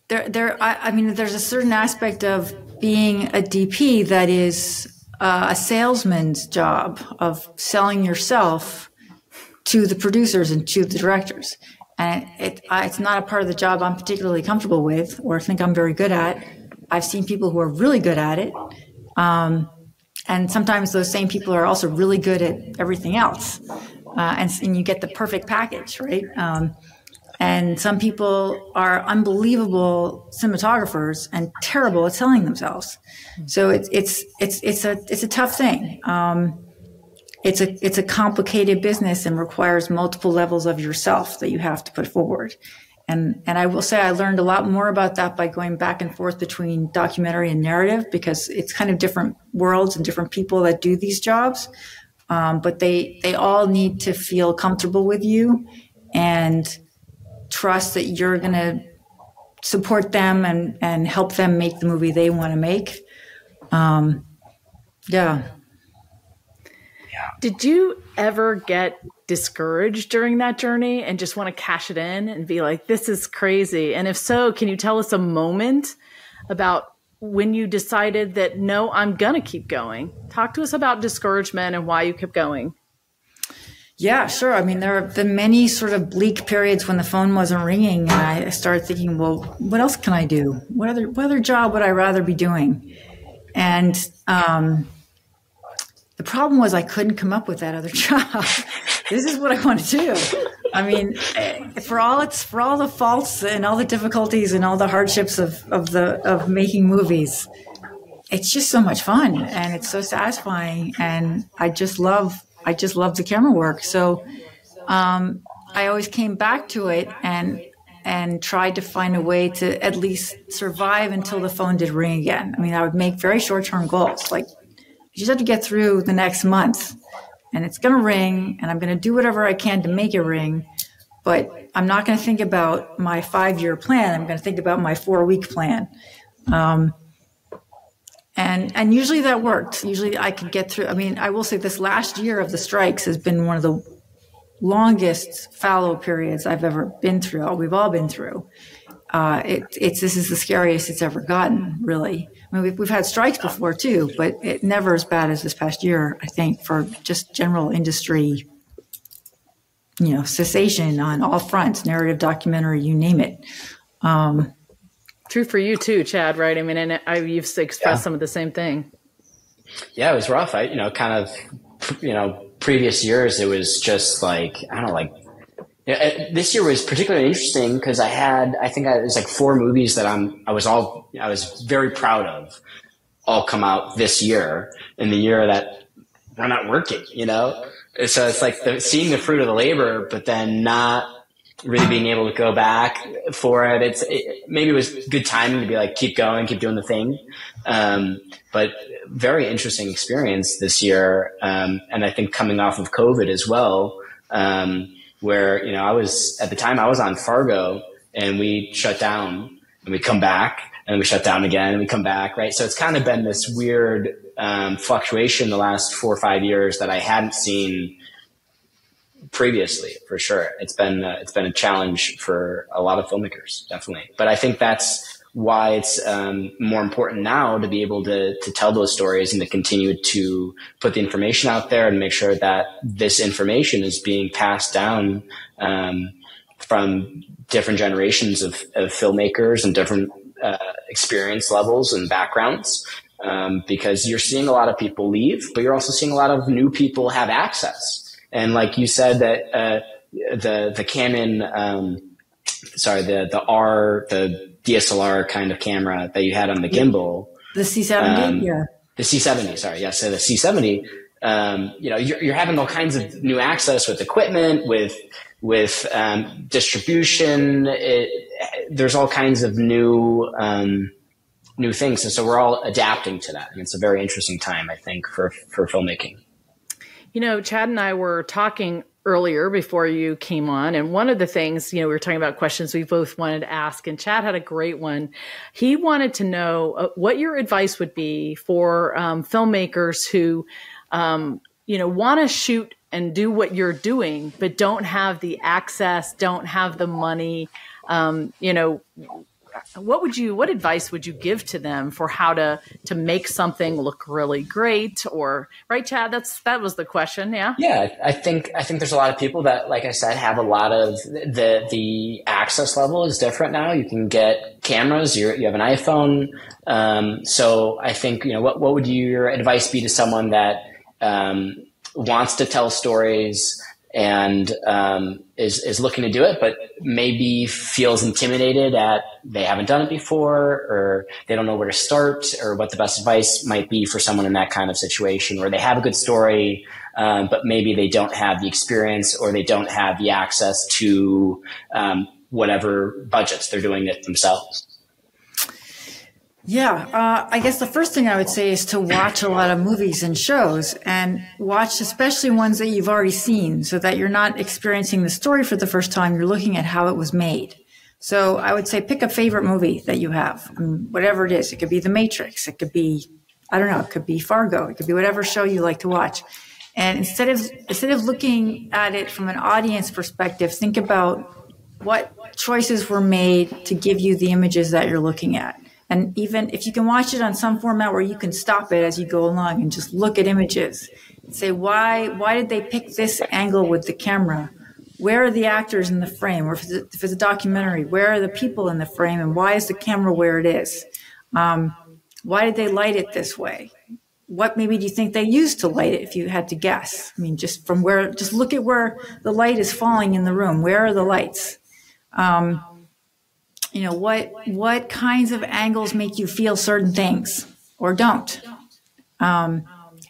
there's a certain aspect of being a DP that is a salesman's job of selling yourself to the producers and to the directors. And it's not a part of the job I'm particularly comfortable with or think I'm very good at. I've seen people who are really good at it. And sometimes those same people are also really good at everything else. And you get the perfect package, right? And some people are unbelievable cinematographers and terrible at selling themselves. So it's a tough thing. It's a complicated business and requires multiple levels of yourself that you have to put forward. And I will say I learned a lot more about that by going back and forth between documentary and narrative, because it's kind of different worlds and different people that do these jobs. But they all need to feel comfortable with you and trust that you're going to support them and help them make the movie they want to make. Yeah. Did you ever get discouraged during that journey and just want to cash it in and be like, this is crazy? And if so, can you tell us a moment about when you decided that, no, I'm going to keep going? Talk to us about discouragement and why you kept going. Yeah, sure. I mean, there have been many sort of bleak periods when the phone wasn't ringing, and I started thinking, well, what else can I do? What other job would I rather be doing? And the problem was I couldn't come up with that other job. This is what I want to do. I mean, for all the faults and all the difficulties and all the hardships of making movies, it's just so much fun and it's so satisfying, and I just love the camera work. So I always came back to it and tried to find a way to at least survive until the phone did ring again. I mean, I would make very short-term goals, like you just have to get through the next month and it's going to ring and I'm going to do whatever I can to make it ring. But I'm not going to think about my 5-year plan. I'm going to think about my 4-week plan. And usually that worked. Usually I could get through. I mean, I will say this last year of the strikes has been one of the longest fallow periods I've ever been through. We've all been through. This is the scariest it's ever gotten, really. I mean, we've had strikes before too, but it never as bad as this past year, I think, for just general industry, cessation on all fronts, narrative, documentary, you name it. True for you too, Chad, right? I mean, and you've expressed some of the same thing. Yeah, it was rough. Previous years, it was just this year was particularly interesting because it was like 4 movies that I was very proud of all come out this year in the year that we're not working, So it's like seeing the fruit of the labor, but then not really being able to go back for it. Maybe it was good timing to be like, keep going, keep doing the thing. But very interesting experience this year. And I think coming off of COVID as well, where, I was on Fargo and we shut down and we come back and we shut down again and we come back. Right. So it's kind of been this weird, fluctuation the last 4 or 5 years that I hadn't seen previously, for sure. It's been a challenge for a lot of filmmakers, definitely. But I think that's why it's more important now to be able to tell those stories and to continue to put the information out there and make sure that this information is being passed down from different generations of filmmakers and different experience levels and backgrounds. Because you're seeing a lot of people leave, but you're also seeing a lot of new people have access. And like you said that the Canon, the DSLR kind of camera that you had on the gimbal, the C70, the C70, sorry, yeah, so the C70. You're having all kinds of new access with equipment, with distribution. There's all kinds of new things, and so we're all adapting to that. And it's a very interesting time, I think, for filmmaking. Chad and I were talking earlier before you came on, and one of the things, we were talking about questions we both wanted to ask, and Chad had a great one. He wanted to know what your advice would be for filmmakers who want to shoot and do what you're doing, but don't have the access, don't have the money. What advice would you give to them for how to make something look really great? Or right, Chad? That was the question. Yeah. Yeah. I think there's a lot of people that, like I said, have a lot of the access level is different now. You can get cameras, you have an iPhone. So I think, what would your advice be to someone that, wants to tell stories and is looking to do it, but maybe feels intimidated at they haven't done it before, or they don't know where to start, or what the best advice might be for someone in that kind of situation where they have a good story, but maybe they don't have the experience or they don't have the access to whatever budgets, they're doing it themselves. Yeah, I guess the first thing I would say is to watch a lot of movies and shows, and watch especially ones that you've already seen, so that you're not experiencing the story for the first time. You're looking at how it was made. So I would say pick a favorite movie that you have, whatever it is. It could be The Matrix. It could be, it could be Fargo. It could be whatever show you like to watch. And instead of looking at it from an audience perspective, think about what choices were made to give you the images that you're looking at. And even if you can watch it on some format where you can stop it as you go along and just look at images and say, why did they pick this angle with the camera? Where are the actors in the frame? Or if it's a documentary, where are the people in the frame? And why is the camera where it is? Why did they light it this way? What maybe do you think they used to light it if you had to guess? Just look at where the light is falling in the room. Where are the lights? What kinds of angles make you feel certain things or don't? And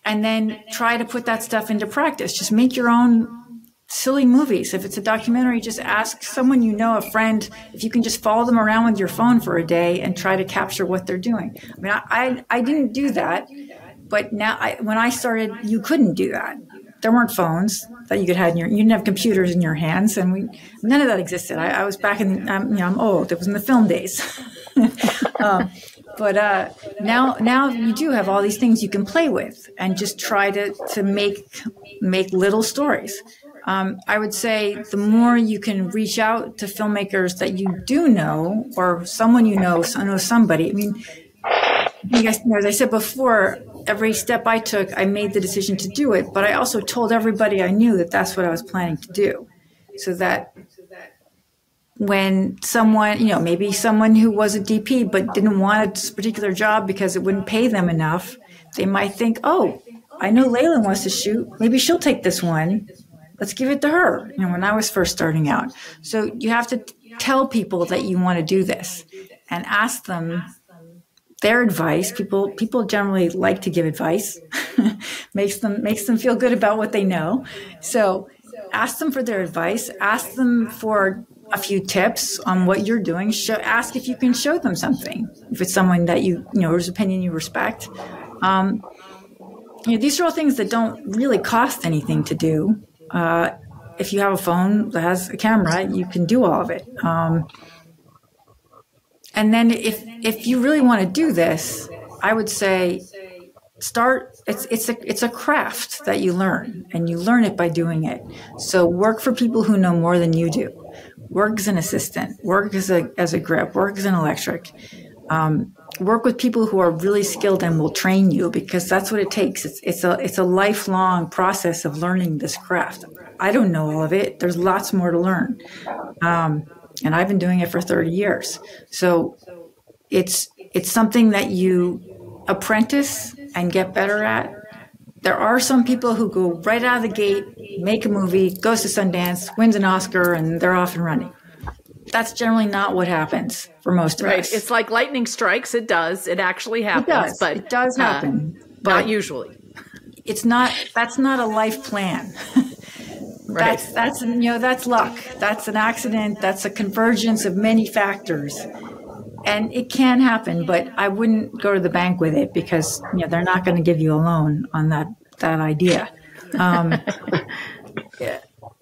then try to put that stuff into practice. Just make your own silly movies. If it's a documentary, just ask someone a friend, if you can just follow them around with your phone for a day and try to capture what they're doing. I didn't do that, but now when I started, you couldn't do that. There weren't phones that you could have you didn't have computers in your hands, and none of that existed. I was back in, I'm old. It was in the film days. But now you do have all these things you can play with and just try to make little stories. I would say the more you can reach out to filmmakers that you do know, or someone know somebody. As I said before, every step I took, I made the decision to do it, but I also told everybody I knew that that's what I was planning to do, so that when someone, maybe someone who was a DP but didn't want a particular job because it wouldn't pay them enough, they might think, oh, I know Layla wants to shoot. Maybe she'll take this one. Let's give it to her. When I was first starting out. So you have to tell people that you want to do this and ask them their advice. People generally like to give advice. makes them feel good about what they know. So ask them for their advice. Ask them for a few tips on what you're doing. Ask if you can show them something. If it's someone that whose opinion you respect. These are all things that don't really cost anything to do. If you have a phone that has a camera, you can do all of it. And then if you really want to do this, I would say start. It's a craft that you learn, and you learn it by doing it. So work for people who know more than you do. Work as an assistant. Work as a grip. Work as an electric. Work with people who are really skilled and will train you, because that's what it takes. It's a lifelong process of learning this craft. I don't know all of it. There's lots more to learn. And I've been doing it for 30 years. So it's something that you apprentice and get better at. There are some people who go right out of the gate, make a movie, goes to Sundance, wins an Oscar, and they're off and running. That's generally not what happens for most of us. It's like lightning strikes. It does. It actually happens. It does. But it does happen. But not usually. It's not. That's not a life plan. Right. That's luck. That's an accident. That's a convergence of many factors. And it can happen, but I wouldn't go to the bank with it because they're not going to give you a loan on that idea.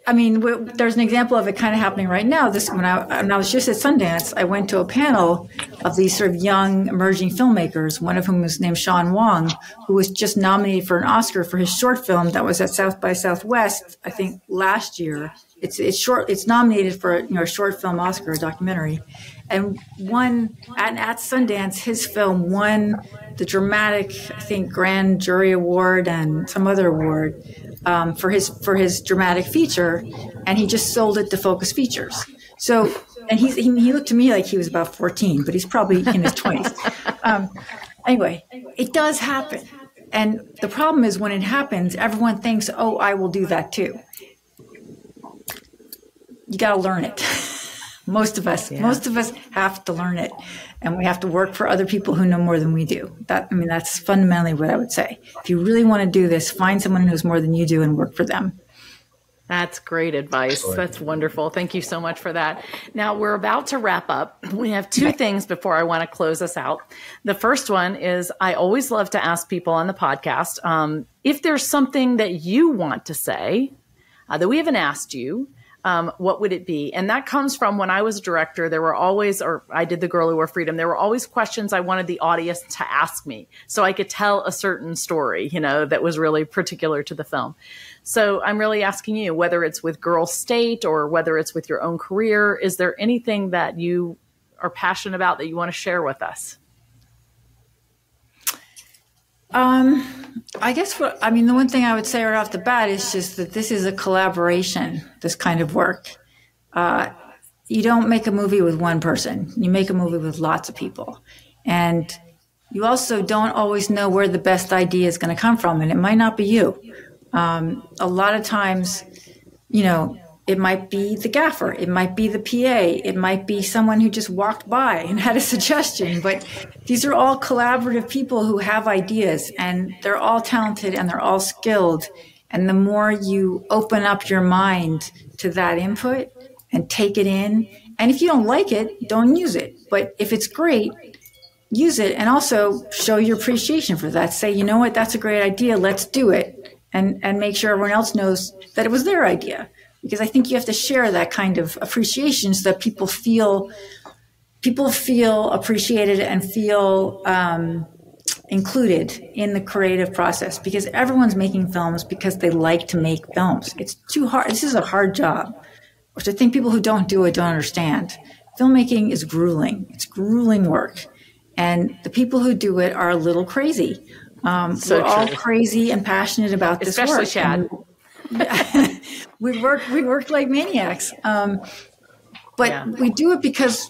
I mean, there's an example of it kind of happening right now. When I was just at Sundance, I went to a panel of these sort of young emerging filmmakers, one of whom was named Sean Wong, who was just nominated for an Oscar for his short film that was at South by Southwest, I think last year. It's short. It's nominated for a short film Oscar, a documentary, and won at Sundance. His film won the dramatic, I think, Grand Jury Award and some other award for his dramatic feature, and he just sold it to Focus Features. So, and he looked to me like he was about 14, but he's probably in his 20s. Anyway, it does happen, and the problem is when it happens, everyone thinks, "Oh, I will do that too." You got to learn it. Most of us have to learn it, and we have to work for other people who know more than we do. That's fundamentally what I would say. If you really want to do this, find someone who knows more than you do and work for them. That's great advice. That's wonderful. Thank you so much for that. Now we're about to wrap up. We have two things before I want to close us out. The first one is I always love to ask people on the podcast if there's something that you want to say that we haven't asked you. What would it be? And that comes from when I was a director, there were always, or I did The Girl Who Wore Freedom, there were always questions I wanted the audience to ask me so I could tell a certain story, that was really particular to the film. So I'm really asking you, whether it's with Girl State or whether it's with your own career, is there anything that you are passionate about that you want to share with us? I guess the one thing I would say right off the bat is just that this is a collaboration, this kind of work. You don't make a movie with one person. You make a movie with lots of people. And you also don't always know where the best idea is going to come from, and it might not be you. A lot of times, it might be the gaffer, it might be the PA, it might be someone who just walked by and had a suggestion, but these are all collaborative people who have ideas, and they're all talented and they're all skilled. And the more you open up your mind to that input and take it in, and if you don't like it, don't use it. But if it's great, use it, and also show your appreciation for that. Say, you know what, that's a great idea, let's do it, and make sure everyone else knows that it was their idea. Because I think you have to share that kind of appreciation so that people feel appreciated and feel included in the creative process. Because everyone's making films because they like to make films. It's too hard. This is a hard job, which I think people who don't do it don't understand. Filmmaking is grueling. It's grueling work. And the people who do it are a little crazy. We're all crazy and passionate about this work. Especially Chad. We work like maniacs, but we do it because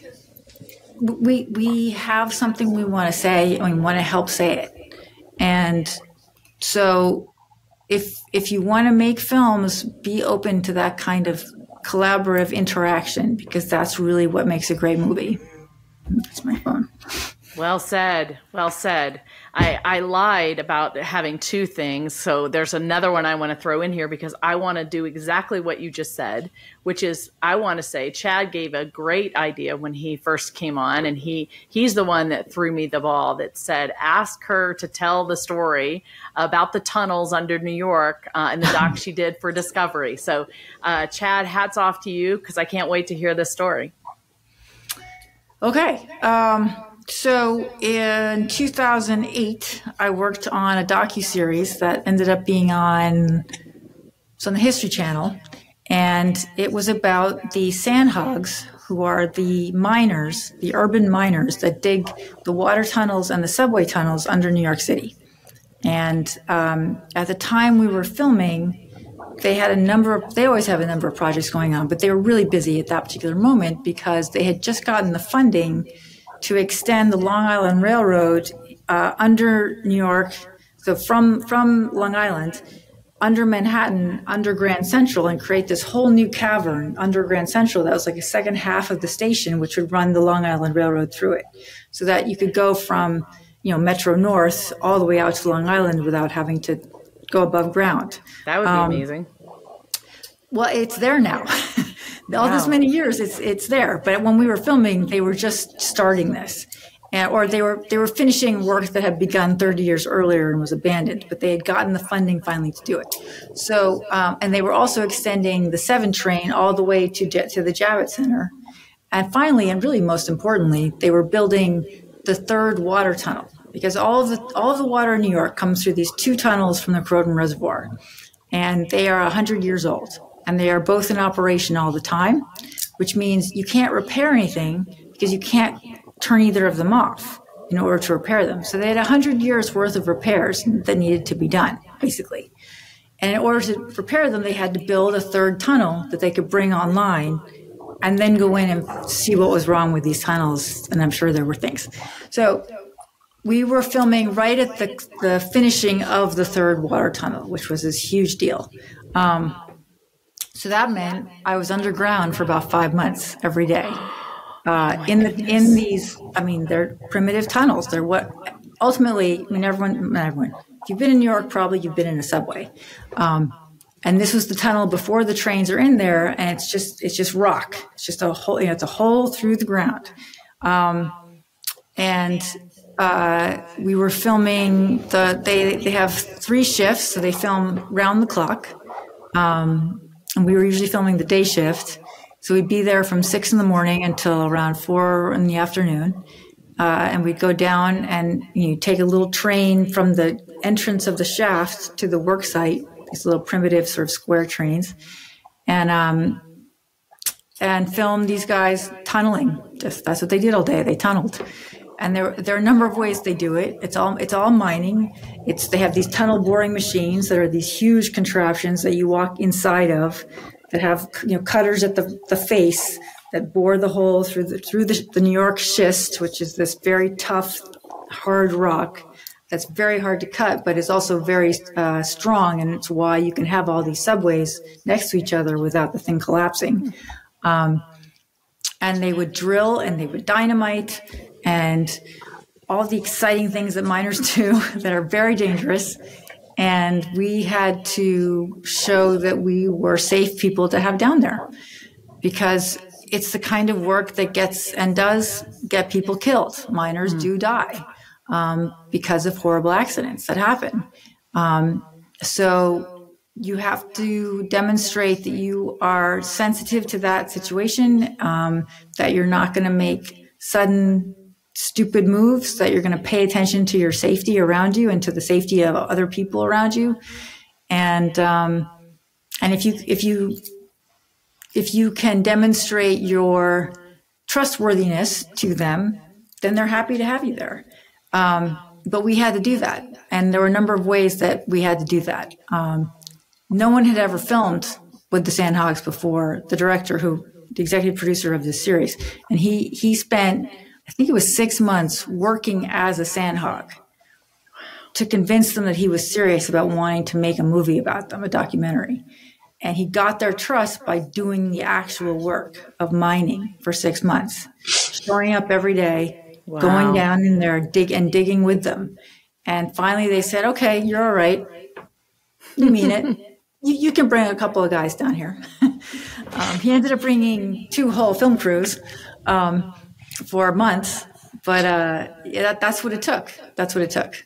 we have something we want to say and we want to help say it. And so if you want to make films, be open to that kind of collaborative interaction, because that's really what makes a great movie. That's my phone. Well said. Well said. I lied about having two things. So there's another one I want to throw in here because I want to do exactly what you just said, which is I want to say Chad gave a great idea when he first came on, and he's the one that threw me the ball that said, ask her to tell the story about the tunnels under New York and the doc she did for Discovery. So Chad, hats off to you because I can't wait to hear this story. Okay. So in 2008, I worked on a docuseries that ended up being on the History Channel. And it was about the sandhogs, who are the miners, the urban miners that dig the water tunnels and the subway tunnels under New York City. And at the time we were filming, they always have a number of projects going on, but they were really busy at that particular moment because they had just gotten the funding to extend the Long Island Railroad under New York, So from Long Island, under Manhattan, under Grand Central, and create this whole new cavern under Grand Central that was like a second half of the station, which would run the Long Island Railroad through it, so that you could go from, Metro North all the way out to Long Island without having to go above ground. That would be amazing. Well, it's there now. All this many years, it's there. But when we were filming, they were just starting this. Or they were finishing work that had begun 30 years earlier and was abandoned, but they had gotten the funding finally to do it. So, and they were also extending the 7 train all the way to the Javits Center. And finally, and really most importantly, they were building the 3rd water tunnel, because all of the water in New York comes through these 2 tunnels from the Croton Reservoir. And they are 100 years old, and they are both in operation all the time, which means you can't repair anything because you can't turn either of them off in order to repair them. So they had 100 years worth of repairs that needed to be done, basically. And in order to repair them, they had to build a 3rd tunnel that they could bring online and then go in and see what was wrong with these tunnels. And I'm sure there were things. So we were filming right at the finishing of the 3rd water tunnel, which was this huge deal. So that meant I was underground for about 5 months every day. In these, they're primitive tunnels. They're what ultimately, everyone, if you've been in New York, probably you've been in a subway. And this was the tunnel before the trains are in there, and it's just rock. It's just a hole, it's a hole through the ground. We were filming they have 3 shifts, so they film round the clock. And we were usually filming the day shift. So we'd be there from 6 in the morning until around 4 in the afternoon. And we'd go down and take a little train from the entrance of the shaft to the work site, these little primitive sort of square trains, and film these guys tunneling. That's what they did all day. They tunneled. And there are a number of ways they do it. It's all mining. They have these tunnel boring machines that are these huge contraptions that you walk inside of, that have cutters at the face that bore the hole through the New York schist, which is this very tough, hard rock that's very hard to cut, but is also very strong, and it's why you can have all these subways next to each other without the thing collapsing. And they would drill and they would dynamite and all the exciting things that miners do that are very dangerous. And we had to show that we were safe people to have down there, because it's the kind of work that does get people killed. Miners do die because of horrible accidents that happen. So you have to demonstrate that you are sensitive to that situation, that you're not going to make sudden stupid moves, that you're going to pay attention to your safety around you and to the safety of other people around you. And if you can demonstrate your trustworthiness to them, then they're happy to have you there. But we had to do that. And there were a number of ways that we had to do that. No one had ever filmed with the Sandhogs before. The director, the executive producer of this series, and he spent, I think it was 6 months working as a Sandhog to convince them that he was serious about wanting to make a movie about them, a documentary. And he got their trust by doing the actual work of mining for 6 months, showing up every day, going down in there, digging with them. And finally they said, okay, you're all right. You mean it. You can bring a couple of guys down here. He ended up bringing 2 whole film crews for months, but that's what it took. That's what it took.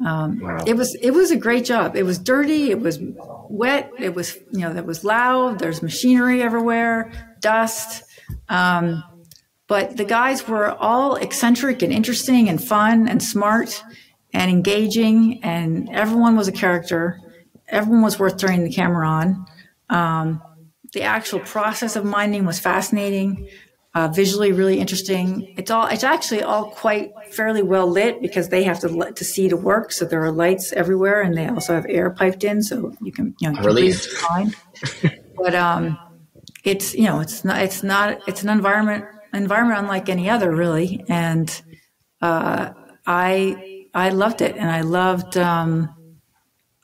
It was a great job. It was dirty. It was wet. It was, it was loud. There's machinery everywhere, dust. But the guys were all eccentric and interesting and fun and smart and engaging, and everyone was a character. Everyone was worth turning the camera on. The actual process of mining was fascinating. Visually really interesting. It's actually all quite fairly well lit, because they have to see to work. So there are lights everywhere, and they also have air piped in, so you can breathe fine. But it's an environment unlike any other, really. And I I loved it. And I loved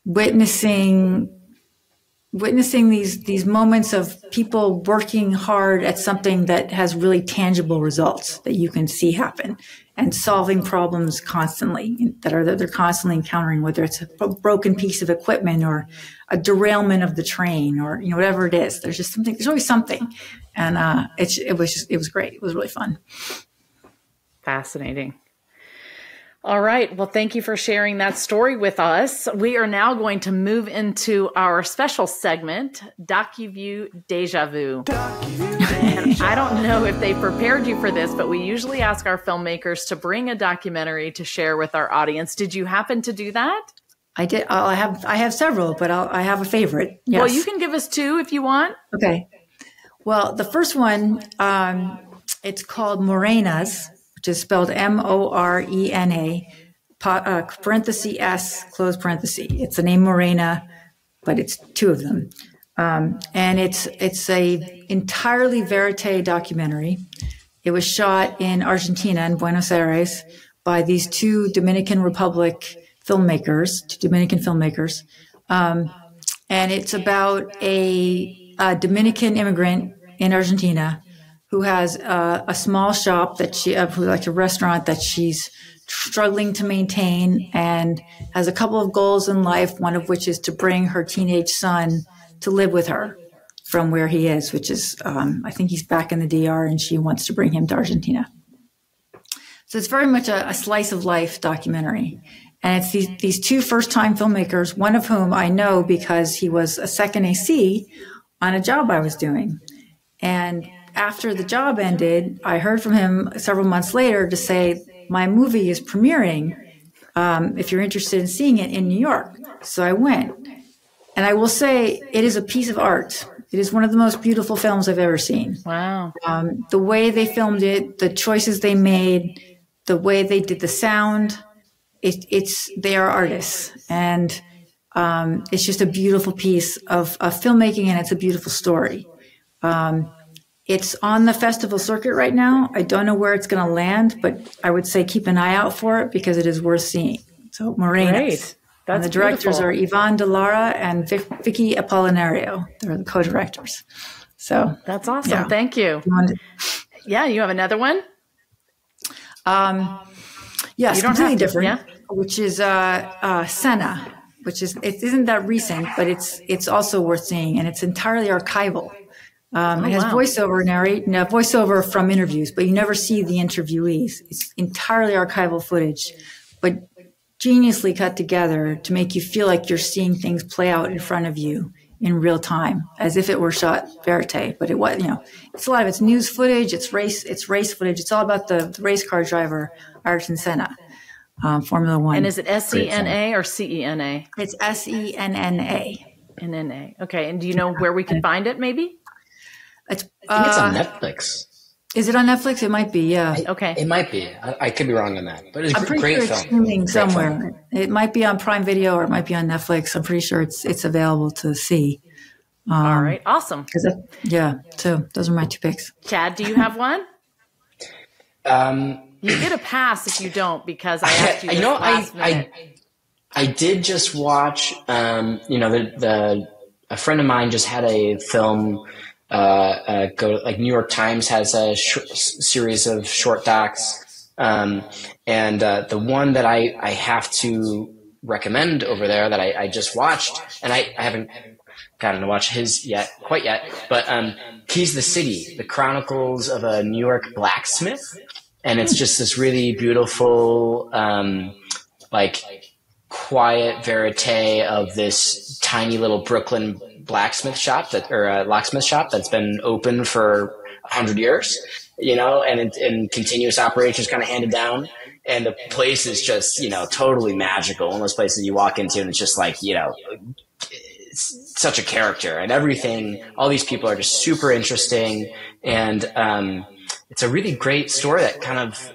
witnessing these moments of people working hard at something that has really tangible results that you can see happen, and solving problems constantly that they're constantly encountering, whether it's a broken piece of equipment or a derailment of the train, or whatever it is. There's always something, and it was great. It was really fun. Fascinating. All right. Well, thank you for sharing that story with us. We are now going to move into our special segment, DocuView Deja Vu. And I don't know if they prepared you for this, but we usually ask our filmmakers to bring a documentary to share with our audience. Did you happen to do that? I did. I have several, but I have a favorite. Yes. Well, you can give us two if you want. Okay. Well, the first one, it's called Morenas, which is spelled Morena, parenthesis S, close parenthesis. It's the name Morena, but it's two of them. And it's a entirely verite documentary. It was shot in Argentina, in Buenos Aires, by these two Dominican filmmakers. And it's about a Dominican immigrant in Argentina who has a small shop like a restaurant that she's struggling to maintain, and has a couple of goals in life, one of which is to bring her teenage son to live with her from where he is, which is, I think he's back in the DR, and she wants to bring him to Argentina. So it's very much a slice of life documentary. And it's these two first-time filmmakers, one of whom I know because he was a second AC on a job I was doing. And after the job ended, I heard from him several months later to say, my movie is premiering, if you're interested in seeing it, in New York. So I went. And I will say it is a piece of art. It is one of the most beautiful films I've ever seen. Wow. The way they filmed it, the choices they made, the way they did the sound, they are artists. And it's just a beautiful piece of filmmaking, and it's a beautiful story. It's on the festival circuit right now. I don't know where it's going to land, but I would say keep an eye out for it because it is worth seeing. So Morenas. Great. And the directors beautiful. are Ivan de Lara and Vicky Apolinario. They're the co-directors. So that's awesome. Yeah. Thank you. Yeah, you have another one? Yes, completely different. Yeah. Which is Senna, it isn't that recent, but it's also worth seeing, and it's entirely archival. It has voiceover from interviews, but you never see the interviewees. It's entirely archival footage, but geniusly cut together to make you feel like you're seeing things play out in front of you in real time, as if it were shot verite. But it was, it's a lot of it's news footage, it's race footage. It's all about the race car driver Ayrton Senna, Formula One. And is it SENA or CENA? It's SENNA. NNA. Okay. And do you know where we can find it? Maybe. I think it's on Netflix. Is it on Netflix? It might be, yeah. Okay. It might be. I could be wrong on that, but it's a great sure film. It's streaming somewhere. It might be on Prime Video or it might be on Netflix. I'm pretty sure it's available to see. All right. Awesome. So those are my two picks. Chad, do you have one? You get a pass if you don't, because I asked you this last minute. I did just watch, a friend of mine just had a film New York Times has a series of short docs. And the one that I have to recommend over there that I just watched, and I haven't gotten to watch his quite yet, but Keys the City, the Chronicles of a New York Blacksmith. And it's just this really beautiful, quiet verite of this tiny little Brooklyn locksmith shop that's been open for 100 years, and in continuous operations, kind of handed down. And the place is just, totally magical. One of those places you walk into and it's just like, it's such a character, and everything. All these people are just super interesting. And, it's a really great story that kind of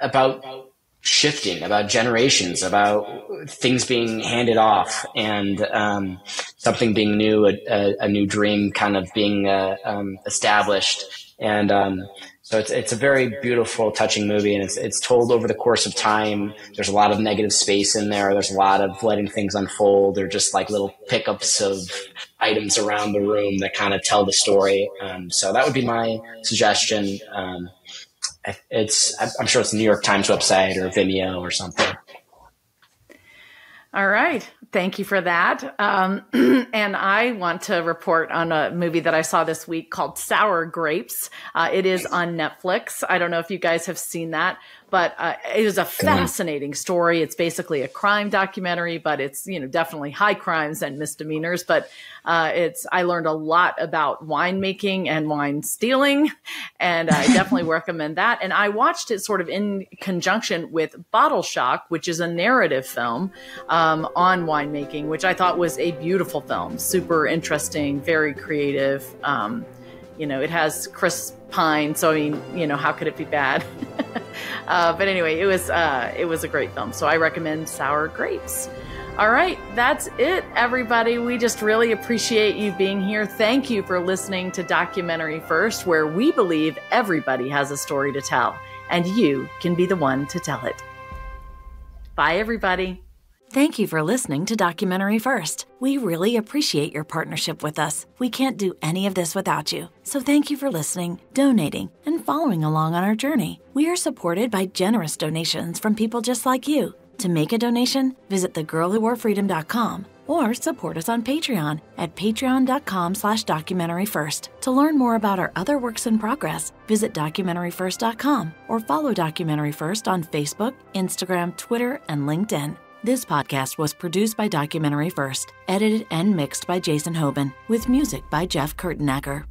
about shifting, about generations, about things being handed off, and something being new, a new dream kind of being established. And So it's a very beautiful, touching movie, and it's told over the course of time. There's a lot of negative space in there. There's a lot of letting things unfold. They're just like little pickups of items around the room that kind of tell the story. So that would be my suggestion. I'm sure it's the New York Times website or Vimeo or something. All right. Thank you for that. And I want to report on a movie that I saw this week called Sour Grapes. It is on Netflix. I don't know if you guys have seen that, but it is a fascinating story. It's basically a crime documentary, but it's, definitely high crimes and misdemeanors. But I learned a lot about winemaking and wine stealing, and I definitely recommend that. And I watched it sort of in conjunction with Bottle Shock, which is a narrative film on winemaking, which I thought was a beautiful film, super interesting, very creative. It has Chris Pine, so I mean, how could it be bad? But anyway, it was a great film, so I recommend Sour Grapes. All right, that's it, everybody. We just really appreciate you being here. Thank you for listening to Documentary First, where we believe everybody has a story to tell, and you can be the one to tell it. Bye, everybody. Thank you for listening to Documentary First. We really appreciate your partnership with us. We can't do any of this without you. So thank you for listening, donating, and following along on our journey. We are supported by generous donations from people just like you. To make a donation, visit thegirlwhoworefreedom.com or support us on Patreon at patreon.com/documentaryfirst. To learn more about our other works in progress, visit documentaryfirst.com or follow Documentary First on Facebook, Instagram, Twitter, and LinkedIn. This podcast was produced by Documentary First, edited and mixed by Jason Hoban, with music by Jeff Kurtenacker.